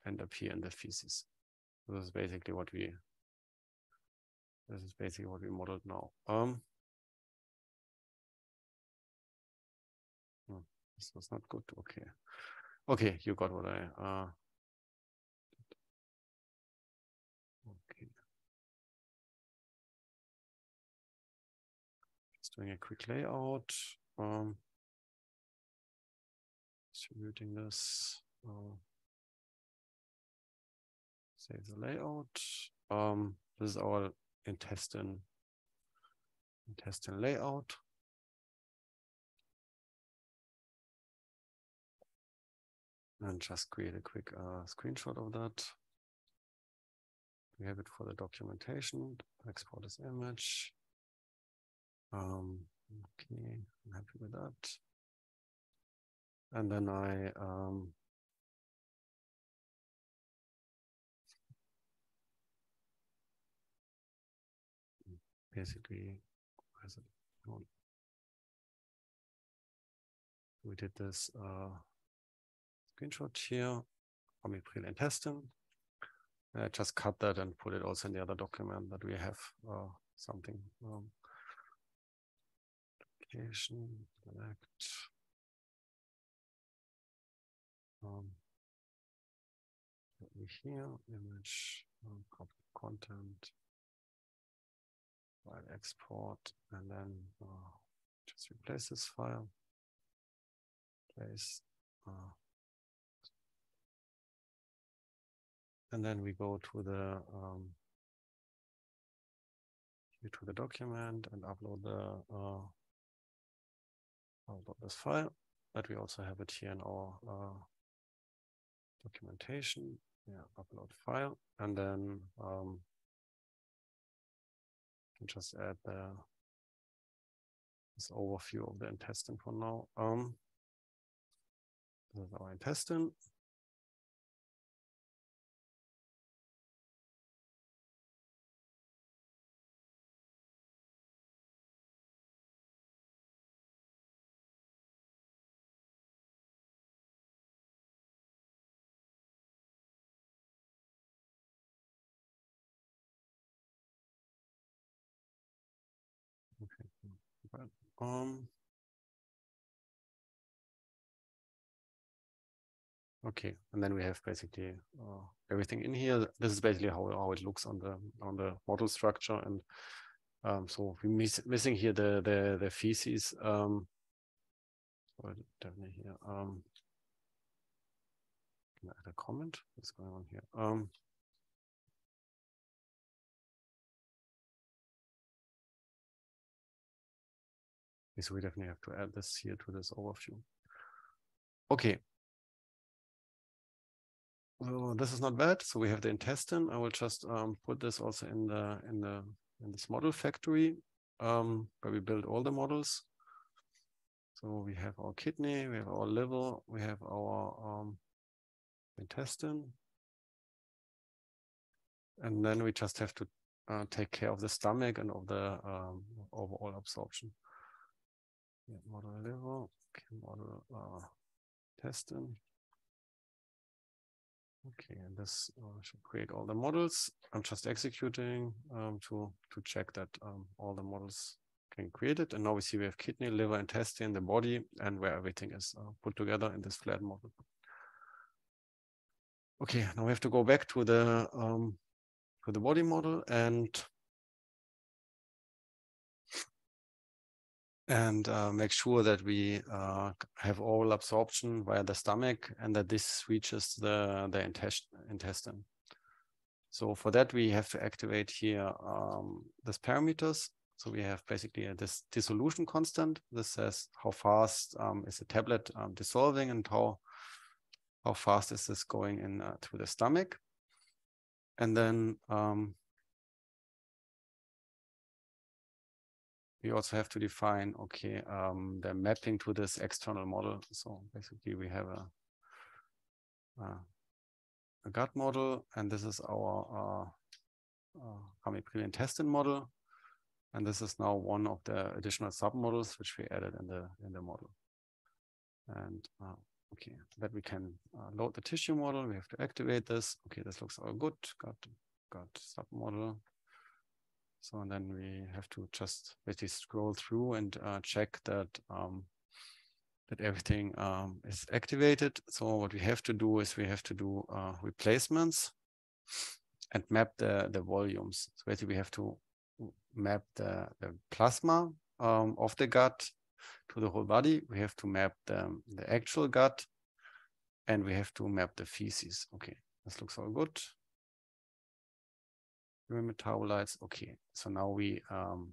appear in the feces. This is basically what we modeled now. This was not good. Okay. Okay, you got what I okay. Just doing a quick layout. Distributing this. Save the layout. This is our intestine layout. And just create a quick screenshot of that. We have it for the documentation. Export this image. Okay, I'm happy with that. And then I basically, we did this screenshot here, ramipril intestine. I just cut that and put it also in the other document that we have something. Application, select. Here, image, copy content, file export, and then just replace this file. Place. And then we go to the document and upload this file. But we also have it here in our documentation. Yeah, upload file, and then just add this overview of the intestine for now. This is our intestine. Okay, and then we have basically everything in here. This is basically how it looks on the model structure, and so we're missing here the feces. Definitely here. Can I add a comment? What's going on here? So we definitely have to add this here to this overview. Okay. So this is not bad. So we have the intestine. I will just put this also in this model factory where we build all the models. So we have our kidney, we have our liver, we have our intestine, and then we just have to take care of the stomach and of the overall absorption. Yeah, model liver. Okay, model testing. Okay, and this should create all the models. I'm just executing to check that all the models can create it. And now we see we have kidney, liver, intestine, the body, and where everything is put together in this flat model. Okay, now we have to go back to the body model and make sure that we have oral absorption via the stomach and that this reaches the intestine. So for that, we have to activate here these parameters. So we have basically this dissolution constant. This says how fast is the tablet dissolving and how fast is this going in to the stomach. And then we also have to define, okay, the mapping to this external model. So basically we have a gut model, and this is our ramipril intestine model. And this is now one of the additional submodels which we added in the model. And okay, that we can load the tissue model. We have to activate this. Okay, this looks all good. Got submodel. So and then we have to just basically scroll through and check that that everything is activated. So what we have to do is we have to do replacements and map the volumes. So basically we have to map the plasma of the gut to the whole body. We have to map the actual gut, and we have to map the feces. Okay, this looks all good. Metabolites. Okay, so now we okay,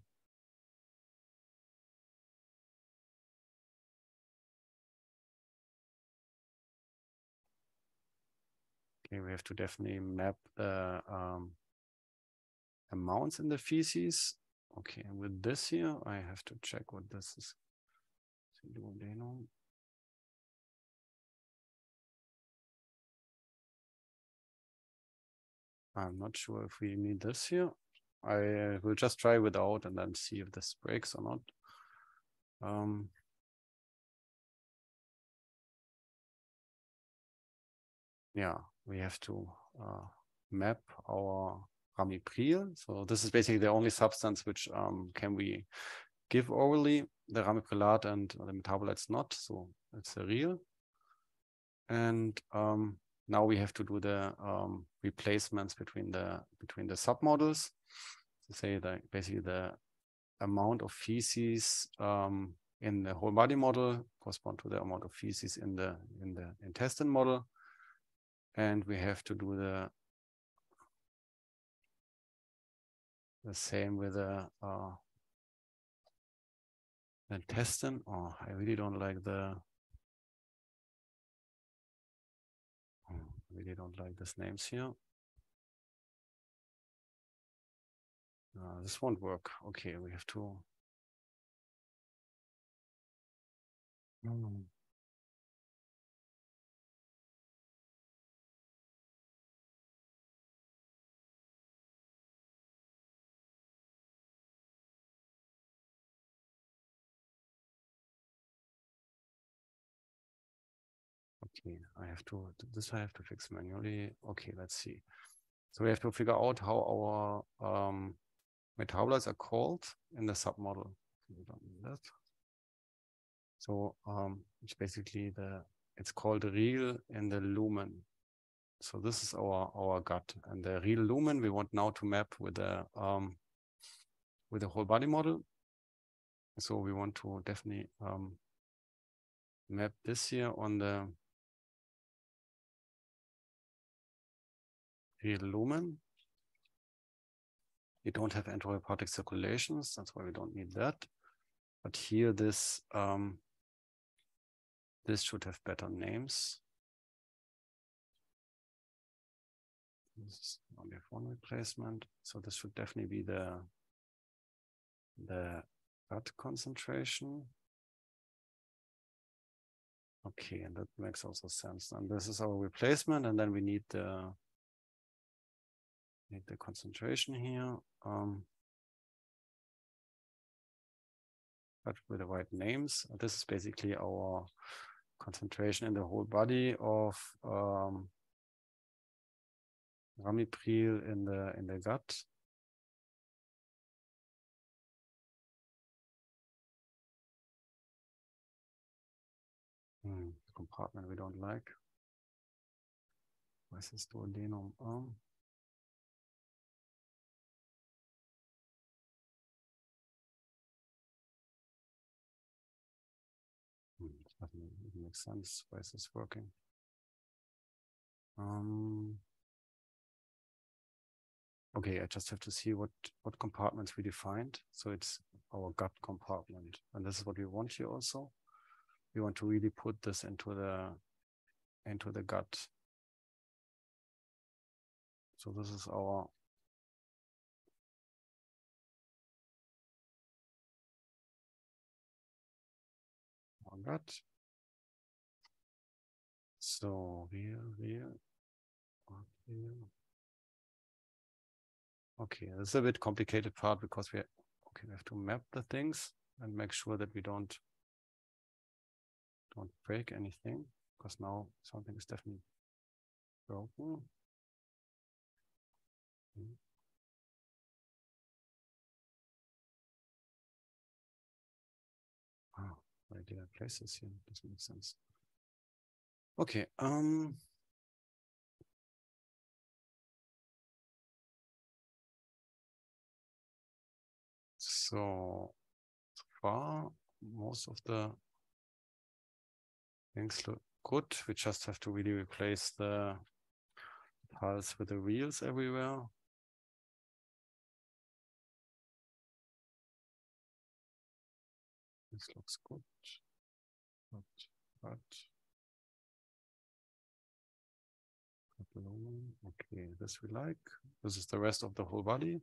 we have to definitely map the amounts in the feces. Okay, and with this here, I have to check what this is. I'm not sure if we need this here. I will just try without and then see if this breaks or not. Yeah, we have to map our ramipril. So this is basically the only substance which can we give orally. The ramiprilat and the metabolites not. So it's a real. And now we have to do the replacements between the submodels. To say that basically the amount of feces in the whole body model correspond to the amount of feces in the intestine model. And we have to do the same with the intestine. Oh, I really don't like these names here. This won't work. Okay, we have to. Okay, I have to fix manually. Okay, let's see. So we have to figure out how our metabolites are called in the submodel. We don't need that. So it's basically it's called real in the lumen. So this is our gut, and the real lumen we want now to map with the whole body model. So we want to definitely map this here on the real lumen. We don't have enterohepatic circulations, that's why we don't need that. But here this should have better names. This is only one replacement, so this should definitely be the gut concentration. Okay, and that makes also sense. And this is our replacement, and then we need the concentration here. but with the right names. This is basically our concentration in the whole body of ramipril in the gut. Compartment we don't like. Where's this duodenum? Doesn't make sense. Why is this working? Okay, I just have to see what compartments we defined. So it's our gut compartment, and this is what we want here also. We want to really put this into the gut. So this is our gut. So here. Okay, this is a bit complicated part because we have to map the things and make sure that we don't break anything, because now something is definitely broken. Oh, where did I place this here? Doesn't make sense. Okay, so far most of the things look good. We just have to really replace the pulse with the wheels everywhere. This looks good. But okay, this we like. This is the rest of the whole body,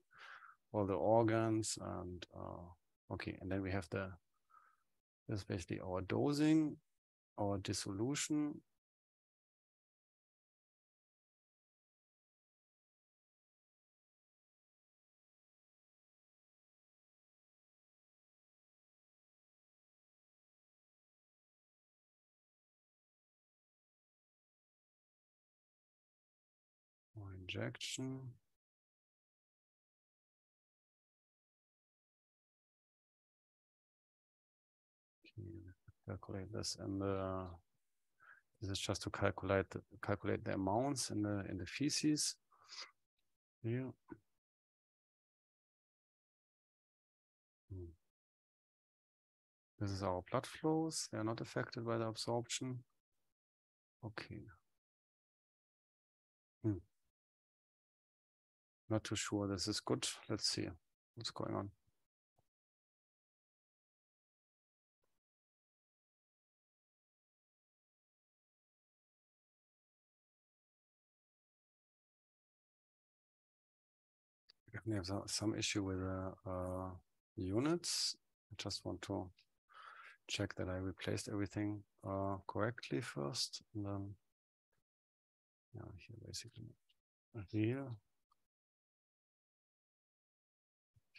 all the organs, and okay, and then we have this is basically our dosing, our dissolution. Or injection. Okay, calculate this, and this is just to calculate the amounts in the feces. Here. This is our blood flows. They are not affected by the absorption. Okay. Not too sure this is good. Let's see what's going on. We have some issue with the units. I just want to check that I replaced everything correctly first, and then here basically here.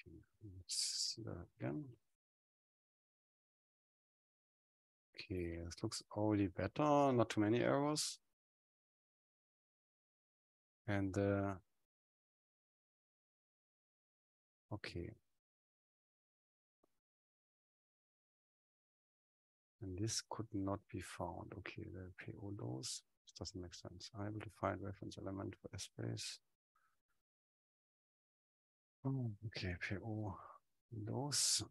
Okay, let's see that again. Okay, this looks already better. Not too many errors, and okay. And this could not be found. Okay, the PO dose. This doesn't make sense. Unable to find reference element for S-space. Oh, okay, PO dose.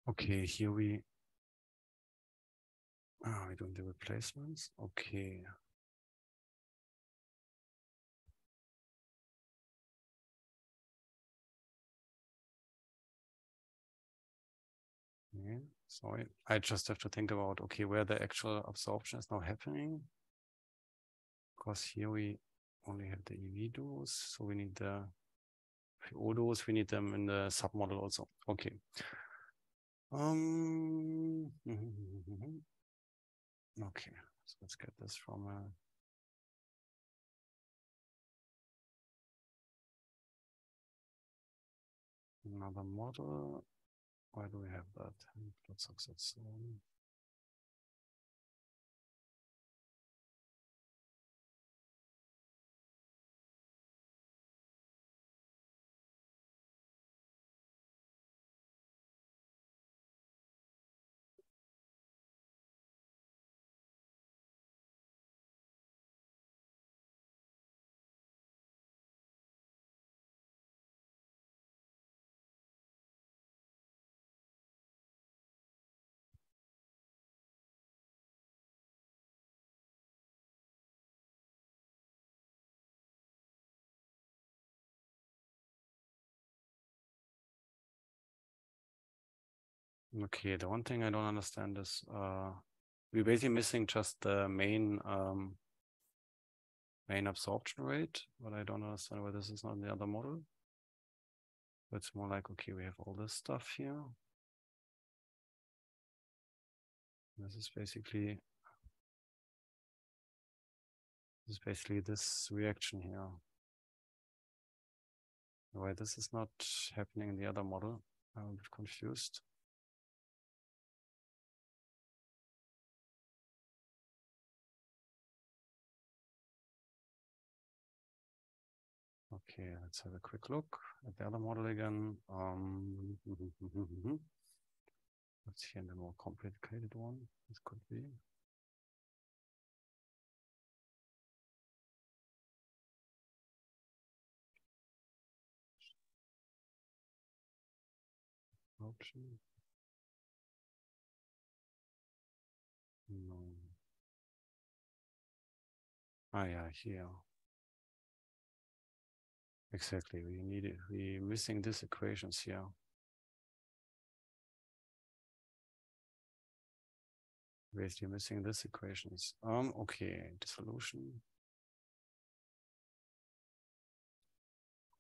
Okay, here we doing the replacements. Okay. Yeah, sorry, I just have to think about, okay, where the actual absorption is now happening. Because here we only have the EV dose, so we need the PO dose. We need them in the submodel also. Okay. Okay, so let's get this from another model. Why do we have that? Let's access one. Okay, the one thing I don't understand is we're basically missing just the main absorption rate, but I don't understand why this is not in the other model. It's more like, okay, we have all this stuff here. This is basically this reaction here. Why this is not happening in the other model? I'm a bit confused. Okay, let's have a quick look at the other model again. Let's see, and the more complicated one. This could be. Option. No. Ah, yeah, here. Exactly. We need it. We're missing these equations here. Basically missing these equations. Okay, dissolution.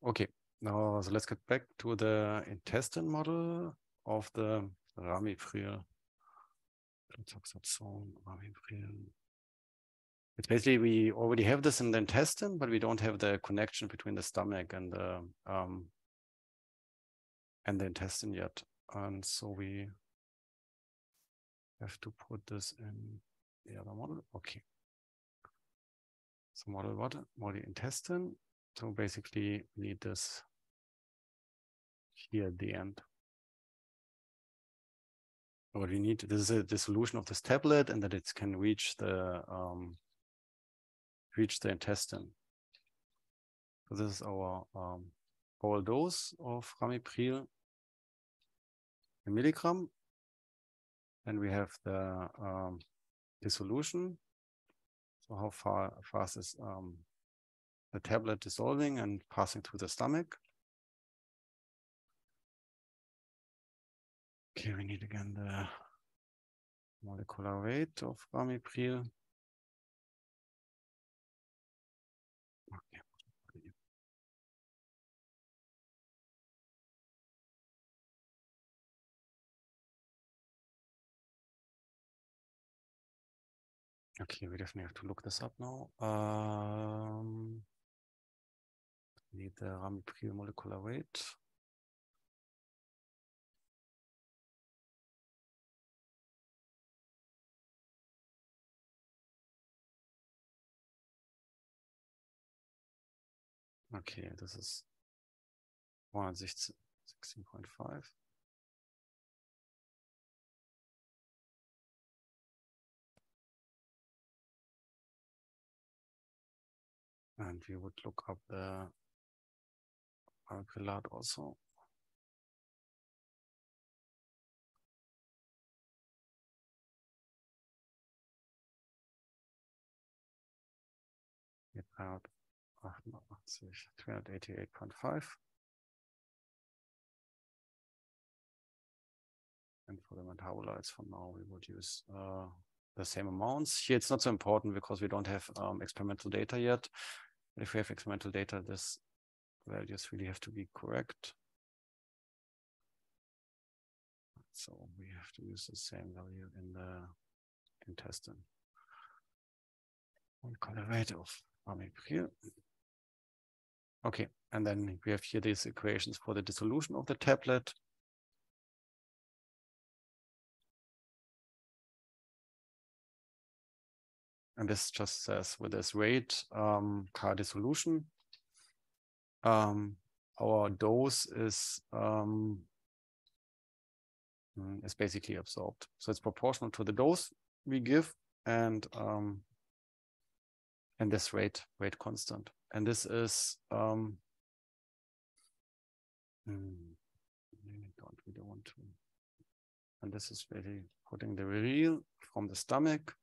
Okay, now so let's get back to the intestine model of the ramipril. Ramipril. It's basically we already have this in the intestine, but we don't have the connection between the stomach and the intestine yet. And so we have to put this in the other model. Okay. So model what? Model intestine. So basically we need this here at the end. What we need, this is a dissolution of this tablet and that it can reach the intestine. So this is our whole dose of ramipril in milligram. And we have the dissolution. So how fast is the tablet dissolving and passing through the stomach. Okay, we need again the molecular weight of ramipril. Okay. Okay, we definitely have to look this up now. Need the ramipril molecular weight. Okay, this is 116.5. And we would look up the ramipril also. About 388.5. And for the metabolites for now, we would use the same amounts. Here it's not so important because we don't have experimental data yet. if we have experimental data, this values really have to be correct. So we have to use the same value in the intestine. Molecular weight of ramipril. Okay, and then we have here these equations for the dissolution of the tablet. And this just says with this rate car dissolution, our dose is basically absorbed. So it's proportional to the dose we give and this rate constant. And this is we don't really want to. And this is really putting the real from the stomach.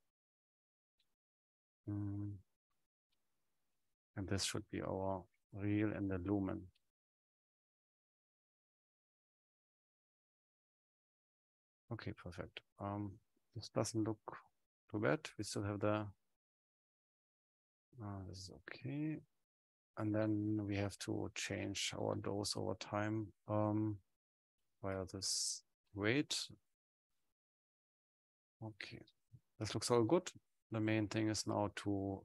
And this should be our real in the lumen. Okay, perfect. This doesn't look too bad. We still have the this is okay. And then we have to change our dose over time via this weight. Okay, this looks all good. The main thing is now to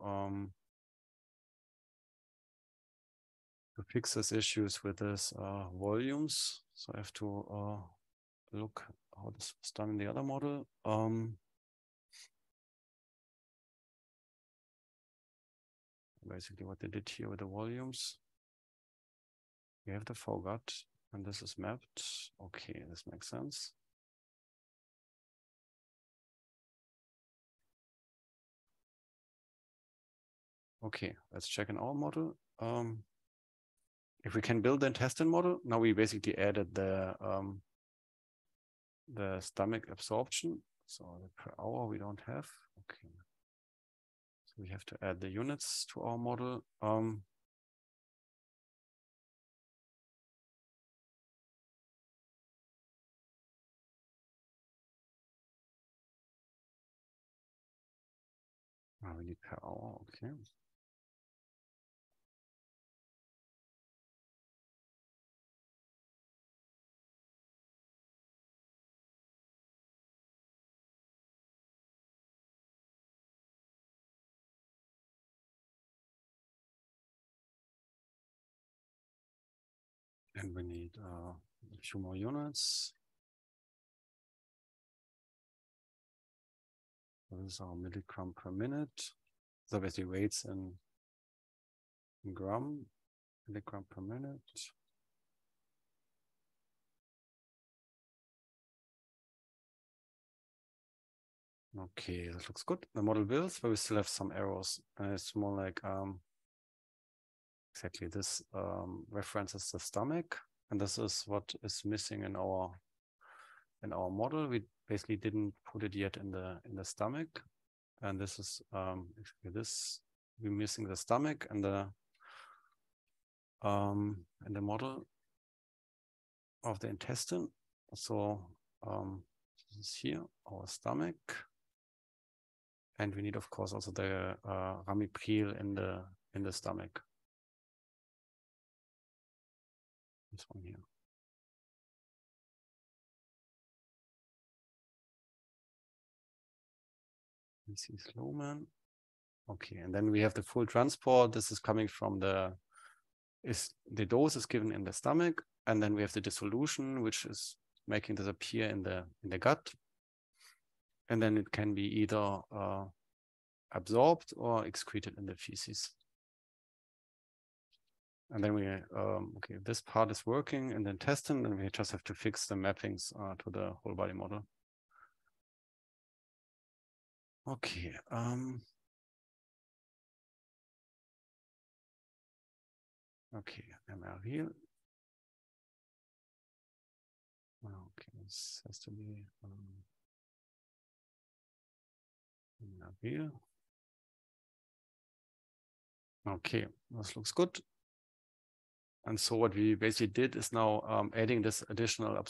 fix these issues with this volumes. So I have to look how this was done in the other model. Basically what they did here with the volumes. We have the forgot, and this is mapped. Okay, this makes sense. Okay, let's check in our model. If we can build the intestine model, now we basically added the stomach absorption. So per hour we don't have. Okay. So we have to add the units to our model. We need per hour, okay. And we need a few more units. This is our milligram per minute. So basically weights in gram, milligram per minute. Okay, that looks good. The model builds, but we still have some errors. And it's more like exactly this references the stomach, and this is what is missing in our model. We basically didn't put it yet in the stomach, and this is this we're missing the stomach and the model of the intestine. So this is here our stomach, and we need of course also the ramipril in the stomach. This one here. This is Slowman. Okay, and then we have the full transport. This is coming from the dose is given in the stomach, and then we have the dissolution, which is making this appear in the gut, and then it can be either absorbed or excreted in the feces. And then we okay, this part is working in the intestine, and we just have to fix the mappings to the whole body model. Okay. Okay, MR here. Okay, this has to be MR here. Okay, this looks good. And so what we basically did is now adding this additional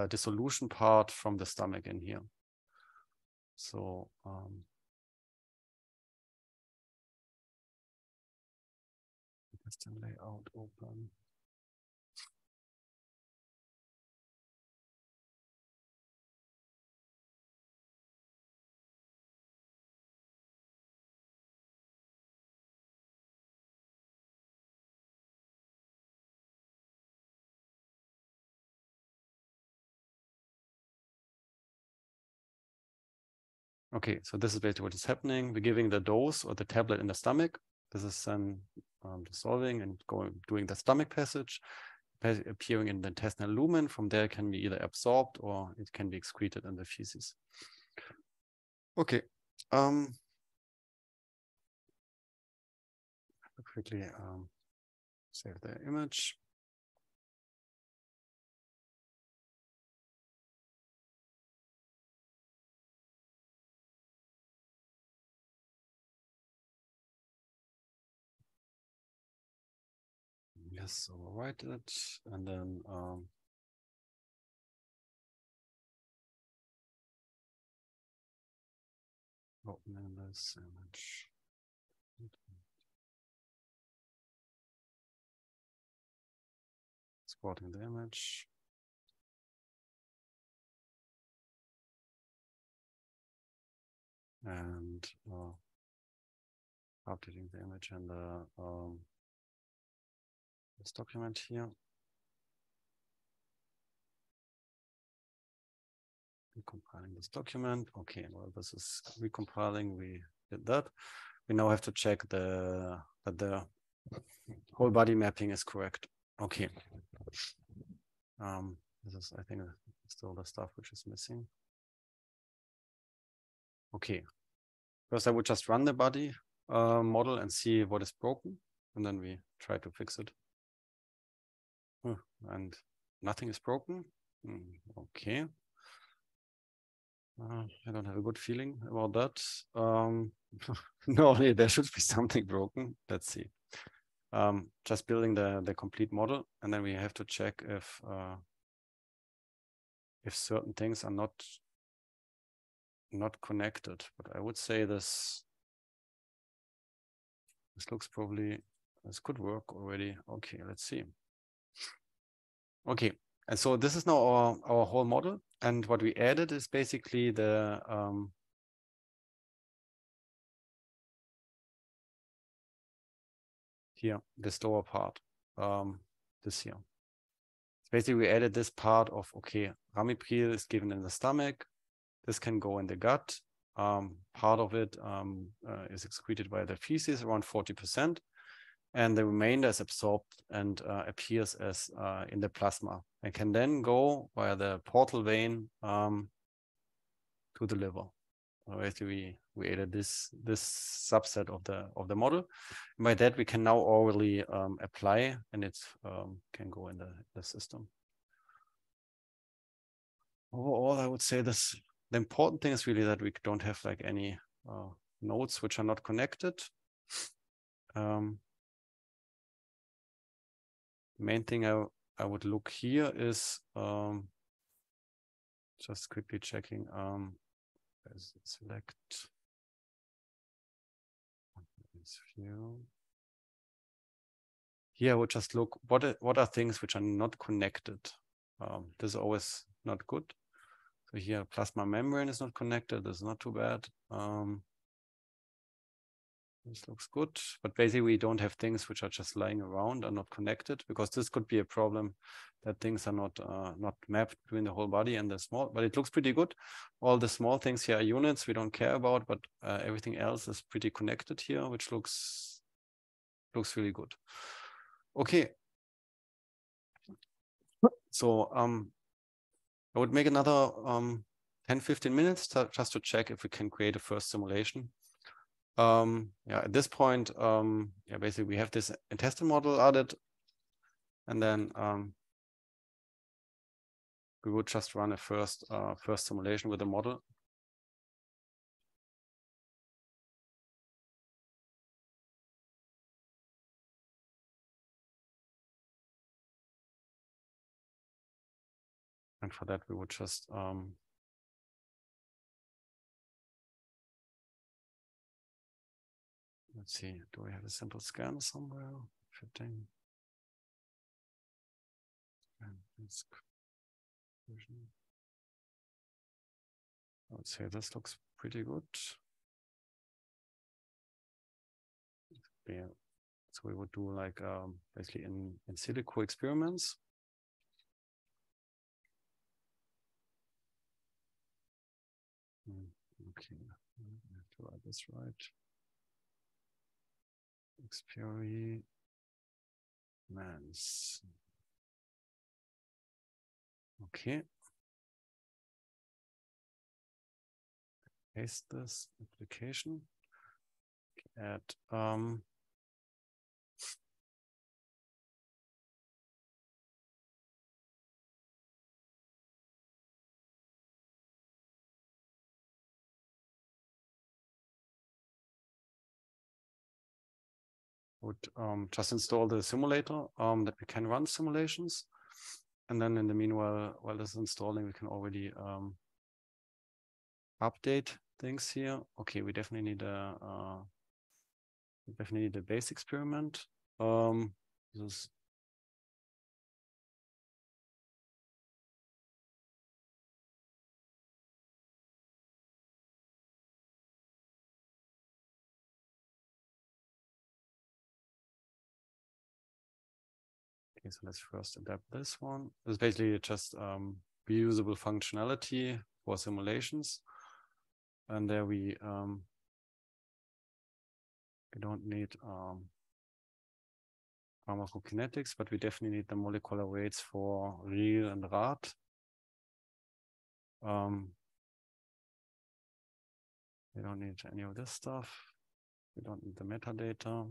dissolution part from the stomach in here. So System layout open. Okay, so this is basically what is happening. We're giving the dose or the tablet in the stomach. This is then dissolving and doing the stomach passage, appearing in the intestinal lumen. From there, it can be either absorbed or it can be excreted in the feces. Okay. Quickly save the image. Yes, overwrite it, and then opening this image. Exporting the image. And updating the image in this document here. Recompiling this document. Okay, well, this is recompiling. We did that. We now have to check that the whole body mapping is correct. Okay. This is, I think, still the stuff which is missing. Okay. First, I would just run the body model and see what is broken, and then we try to fix it. And nothing is broken. Okay. I don't have a good feeling about that. No, there should be something broken. Let's see. Just building the complete model, and then we have to check if certain things are not connected. But I would say this looks probably, this could work already. Okay, let's see. Okay, and so this is now our whole model, and what we added is basically the here, this lower part, this here. Basically, we added this part of, okay, ramipril is given in the stomach. This can go in the gut. Part of it is excreted by the feces, around 40%. And the remainder is absorbed and appears as in the plasma and can then go via the portal vein to the liver. Basically, we added this subset of the model. And by that, we can now orally apply, and it can go in the system. Overall, I would say the important thing is really that we don't have like any nodes which are not connected. Main thing I would look here is just quickly checking. Select this view. Here I would just look what are things which are not connected. This is always not good. So here plasma membrane is not connected. This is not too bad. This looks good, but basically we don't have things which are just lying around and not connected, because this could be a problem that things are not mapped between the whole body and the small, but it looks pretty good. All the small things here are units we don't care about, but everything else is pretty connected here, which looks really good. Okay. So I would make another 10-15 minutes just to check if we can create a first simulation. Yeah, at this point, yeah, basically we have this intestine model added, and then we would just run a first simulation with the model. And for that, we would just let's see, do we have a simple scan somewhere? fitting. And this version. I would say this looks pretty good. Yeah. So we would do like basically in silico experiments. Okay, I have to write this right. Experiments. Okay. Paste this application. Add would just install the simulator that we can run simulations. And then in the meanwhile, while this is installing, we can already update things here. Okay, we definitely need a base experiment. This okay, so let's first adapt this one. It's basically just reusable functionality for simulations. And there we don't need pharmacokinetics, but we definitely need the molecular weights for RIL and RAT. We don't need any of this stuff. We don't need the metadata.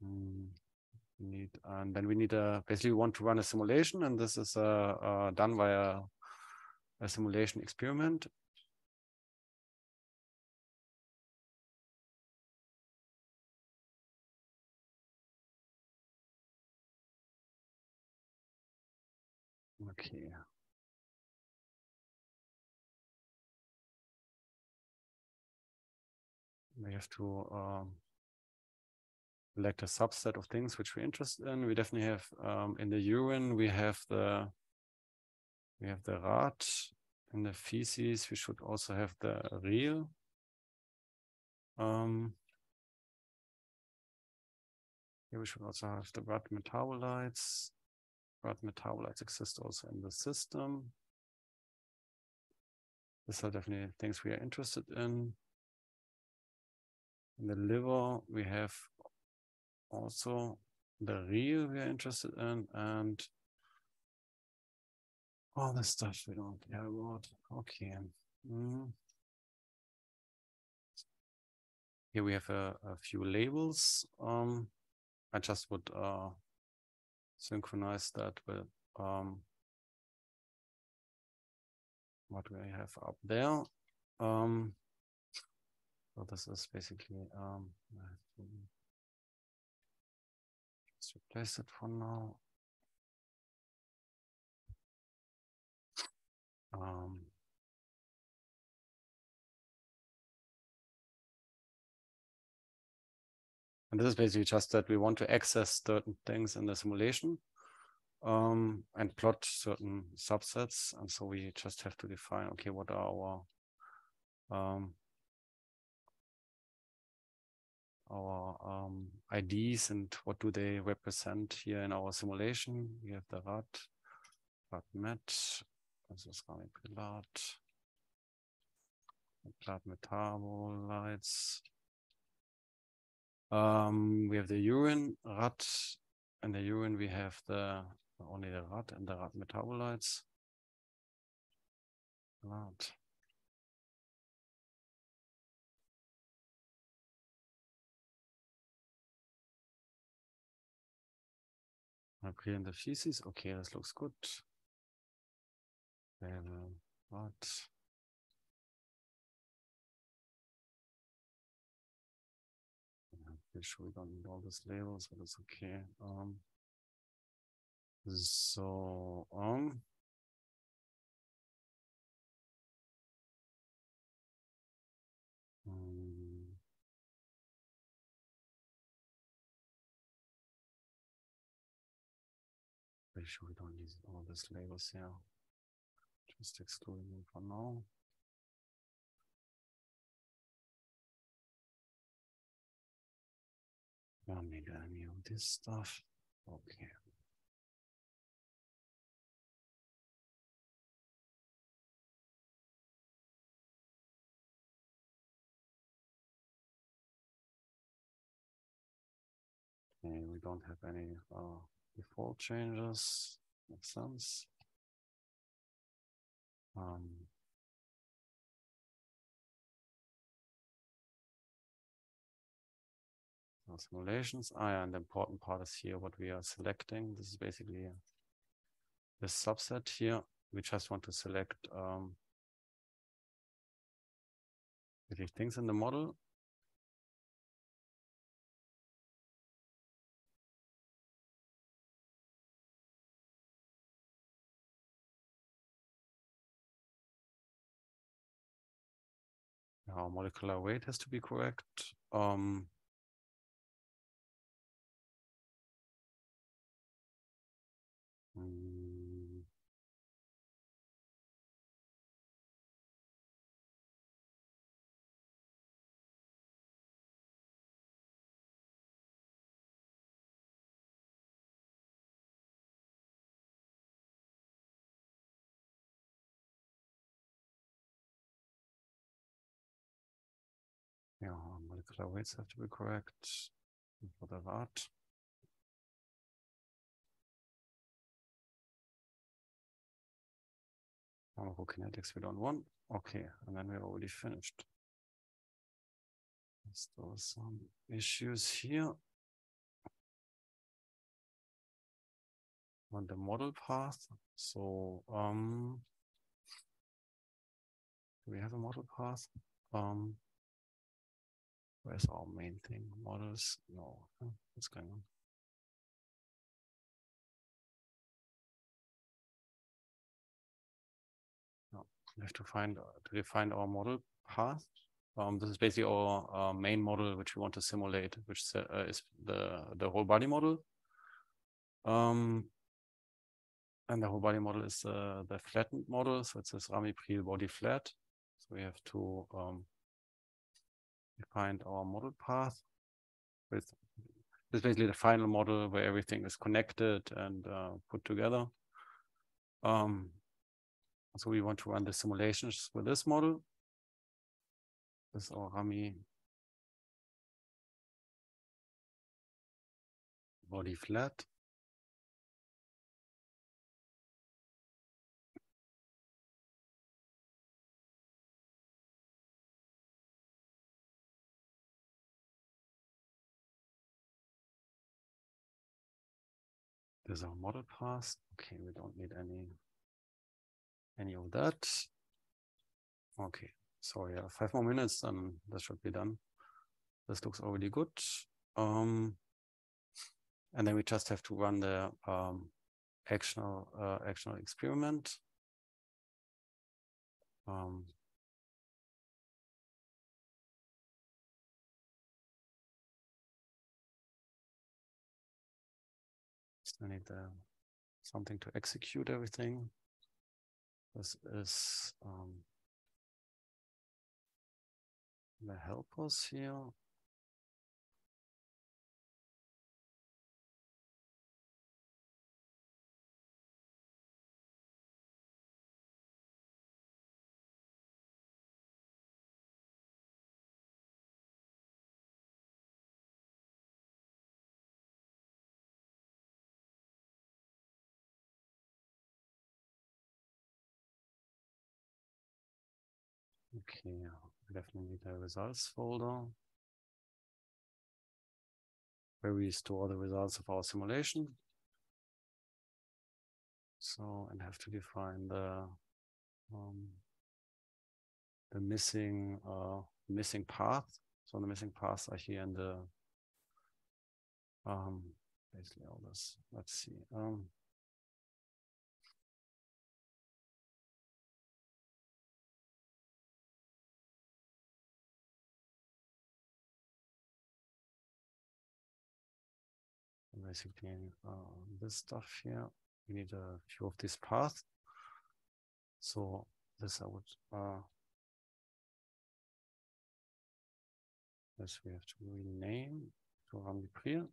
And then we need basically we want to run a simulation, and this is done via a simulation experiment. Okay. We have to select a subset of things which we're interested in. We definitely have in the urine we have the RAT. In the feces we should also have the RIL. Here we should also have the RAT metabolites. RAT metabolites exist also in the system. These are definitely things we are interested in. In the liver, we have also the RIL we are interested in, and all the stuff we don't care about. Okay. Here we have a few labels. I just would synchronize that with what we have up there. So this is basically just replace it for now. And this is basically just that we want to access certain things in the simulation and plot certain subsets. And so we just have to define, okay, what are our IDs and what do they represent here in our simulation. We have the RAT met, this is ramipril, RAT metabolites. We have the urine RAT. In the urine we have only the RAT and the RAT metabolites. RAT. Okay, in the feces. Okay, this looks good. RAT. Pretty sure we don't need all these labels, but it's okay. sure we don't need all these labels here. Just excluding them for now. Don't need any of this stuff. Okay. Okay, we don't have any default changes. Makes sense. So simulations. Yeah, and the important part is here what we are selecting. This is basically this subset here. We just want to select the things in the model. Our molecular weight has to be correct. Yeah, molecular weights have to be correct. For the VAT. Pharmacokinetics we don't want. Okay, and then we're already finished. Still some issues here. On the model path. So do we have a model path? Where's our main thing? Models? No. What's going on? No. We have to define our model path. This is basically our main model which we want to simulate, which is the whole body model. And the whole body model is the flattened model, so it says ramipril body flat. So we have to define our model path. This is basically the final model where everything is connected and put together. So we want to run the simulations with this model. This is our Rami body flat. There's our model path. Okay, we don't need any of that. Okay, so yeah, 5 more minutes and this should be done. This looks already good. And then we just have to run the actional experiment. I need something to execute everything. This is the helpers here. Okay, definitely need the results folder where we store the results of our simulation. So, and have to define the missing path. So the missing paths are here in the basically all this. Let's see. Basically this stuff here. we need a few of these paths. So this I would this we have to rename to ramipril.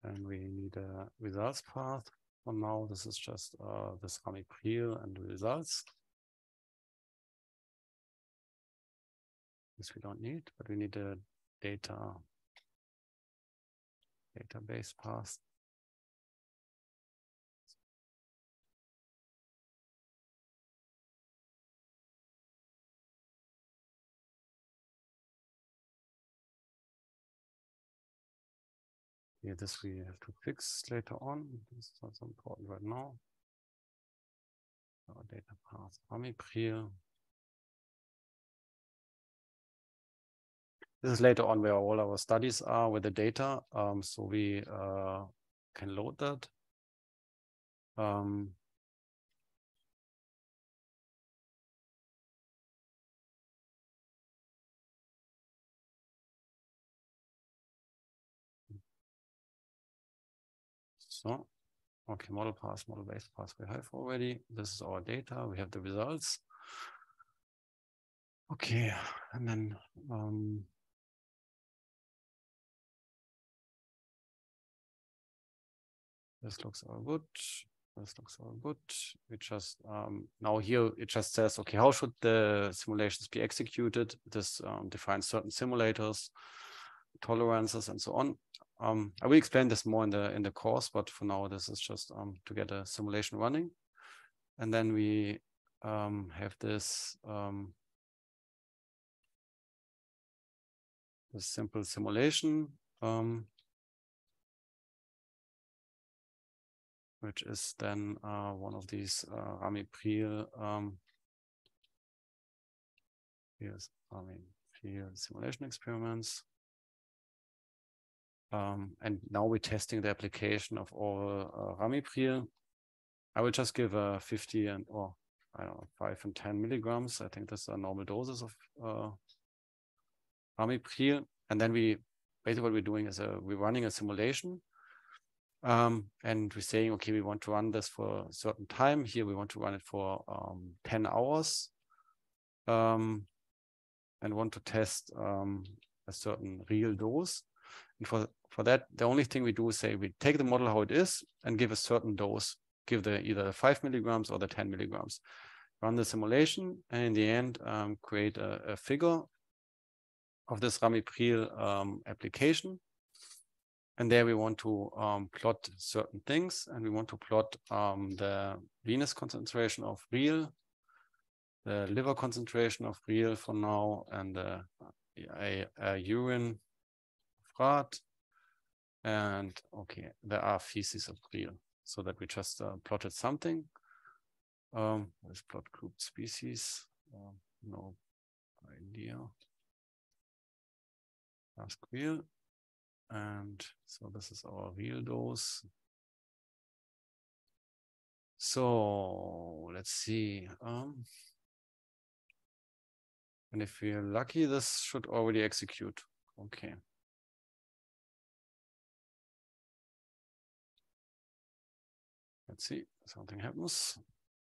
And we need a results path. For now, this is just this ramipril and results. This we don't need, but we need a database path. Yeah, this we have to fix later on. This is not so important right now. Our data path ramipril. This is later on where all our studies are with the data, so we can load that. So, okay, model path, model base path we have already. This is our data. We have the results. Okay, and then this looks all good. This looks all good. We just now here it just says, okay, how should the simulations be executed? This defines certain simulators, tolerances, and so on. I will explain this more in the course, but for now this is just to get a simulation running, and then we have this this simple simulation. Which is then one of these ramipril here's ramipril simulation experiments. And now we're testing the application of all ramipril. I will just give 50 and or I don't know 5 and 10 milligrams. I think that's are normal doses of ramipril. And then we basically what we're doing is we're running a simulation. And we're saying, okay, we want to run this for a certain time. Here we want to run it for 10 hours and want to test a certain real dose. And for that, the only thing we do is say we take the model how it is and give a certain dose, give the either the 5 milligrams or the 10 milligrams. Run the simulation and in the end create a figure of this ramipril application. And there we want to plot certain things, and we want to plot the venous concentration of real, the liver concentration of real for now, and a urine of rat, and okay, there are feces of real, so that we just plotted something. Let's plot grouped species. No idea. Ask real. And so this is our real dose. So let's see. And if we're lucky, this should already execute. Okay. Let's see, something happens.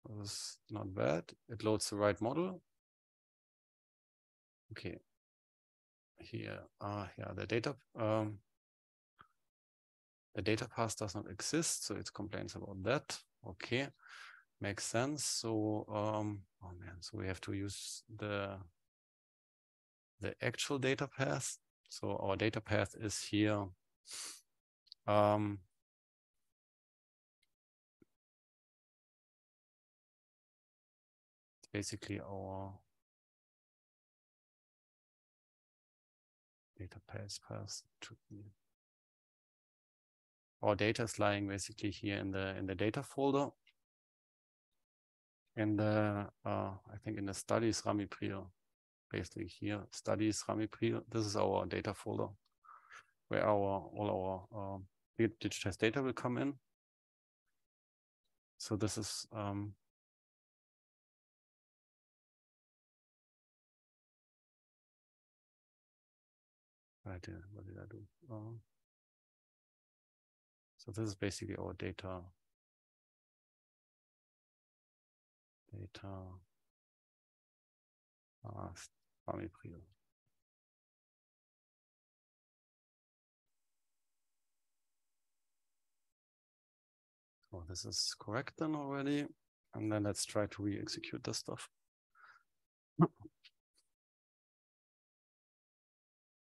This is not bad. It loads the right model. Okay. Here, yeah, the data path does not exist, so it complains about that. Okay, makes sense. So, oh man, so we have to use the actual data path. So our data path is here. Basically our data path to be. Our data is lying basically here in the data folder. And I think in the studies ramipril, basically here studies ramipril. This is our data folder where all our digitized data will come in. So this is what did I do? So this is basically our data. Ramipril. So this is correct then already. And then let's try to re-execute this stuff.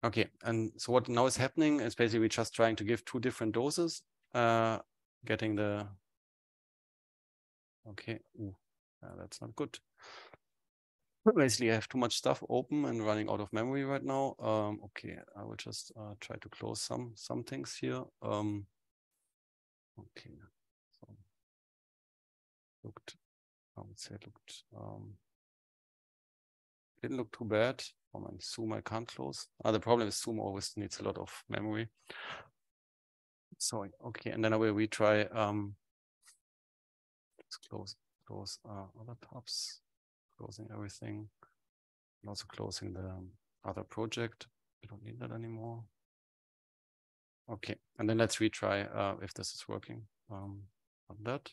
Okay, and so what now is happening is basically just trying to give 2 different doses, getting the, okay, that's not good. Basically, I have too much stuff open and running out of memory right now. Okay, I will just try to close some things here. Okay, so looked, I would say it looked, didn't look too bad. Oh man, Zoom I can't close. The problem is Zoom always needs a lot of memory. Sorry. Okay, and then I will retry. Let's close other tabs, closing everything, and also closing the other project. We don't need that anymore. Okay, and then let's retry if this is working. Not that,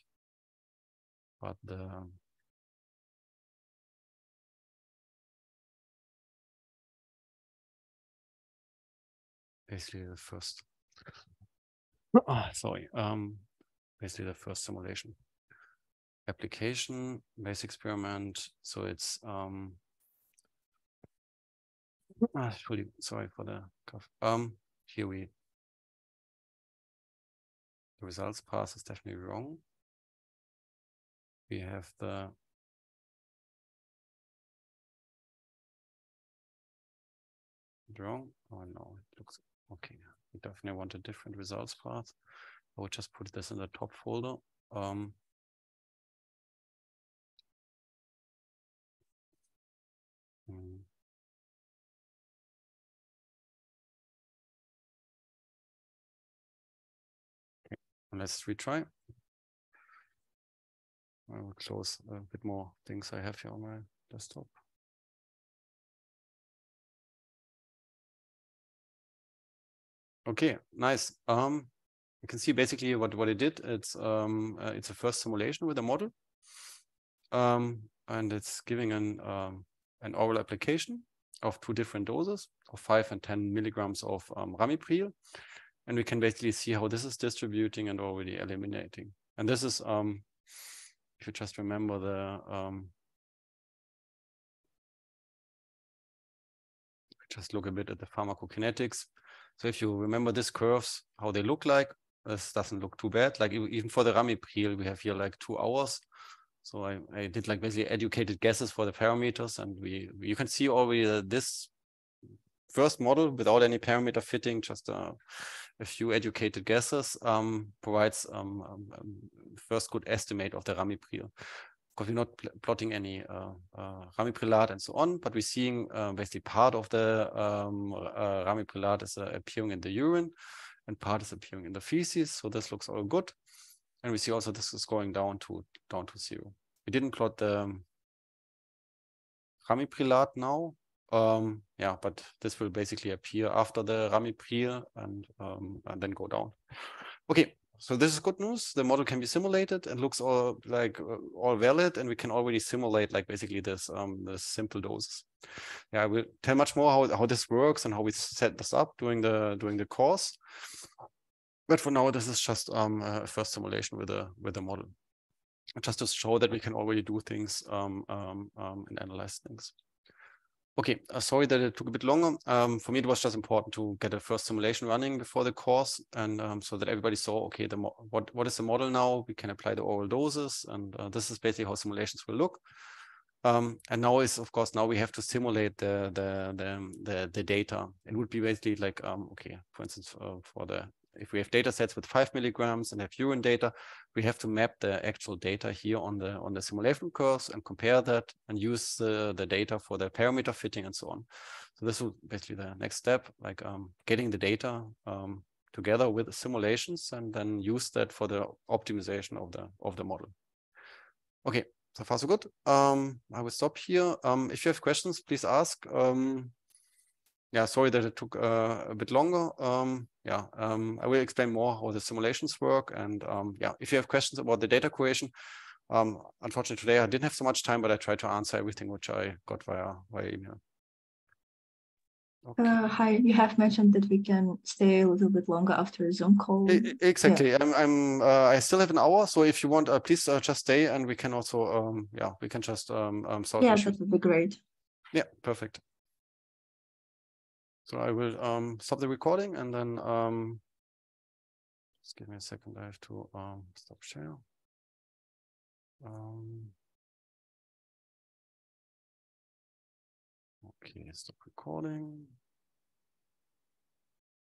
but the basically the first. Sorry. Basically the first simulation. Application, base experiment. So it's sorry for the cough. Here the results path is definitely wrong. We have the wrong. Oh no, it looks okay. We definitely want a different results path. I would just put this in the top folder. Okay, and let's retry. I will close a bit more things I have here on my desktop. Okay, nice. You can see basically what it did. It's a first simulation with a model, and it's giving an oral application of 2 different doses of 5 and 10 milligrams of ramipril, and we can basically see how this is distributing and already eliminating. And this is if you just remember the just look a bit at the pharmacokinetics. So if you remember these curves, how they look like, this doesn't look too bad. Like even for the ramipril, we have here like 2 hours. So I did like basically educated guesses for the parameters, and you can see already this first model without any parameter fitting, just a few educated guesses, provides first good estimate of the ramipril. Because we're not plotting any ramiprilat and so on, but we're seeing basically part of the ramiprilat is appearing in the urine and part is appearing in the feces. So this looks all good. And we see also this is going down to 0. We didn't plot the ramiprilat now. Yeah, but this will basically appear after the ramipril and then go down. Okay. So this is good news. The model can be simulated and looks all like all valid, and we can already simulate like basically this the simple doses. Yeah, I will tell much more how this works and how we set this up during the course. But for now, this is just a first simulation with a model, just to show that we can already do things and analyze things. Okay, sorry that it took a bit longer. For me, it was just important to get a first simulation running before the course, and so that everybody saw, okay, what is the model now? We can apply the oral doses, and this is basically how simulations will look. And now is, of course, now we have to simulate the data. It would be basically like, okay, for instance, if we have data sets with 5 milligrams and have urine data, we have to map the actual data here on the simulation curves and compare that and use the data for the parameter fitting and so on. So this is basically the next step, like getting the data together with the simulations and then use that for the optimization of the model. Okay, so far so good. I will stop here. If you have questions, please ask. yeah, sorry that it took a bit longer. I will explain more how the simulations work. And yeah, if you have questions about the data creation, unfortunately today I didn't have so much time, but I tried to answer everything which I got via email. Okay. Hi, you have mentioned that we can stay a little bit longer after a Zoom call. Exactly. Yeah. I still have an hour, so if you want, please just stay, and we can also we can just solve yeah, issues. that would be great. Yeah, perfect. So I will stop the recording, and then just give me a second. I have to stop share. Okay, stop recording.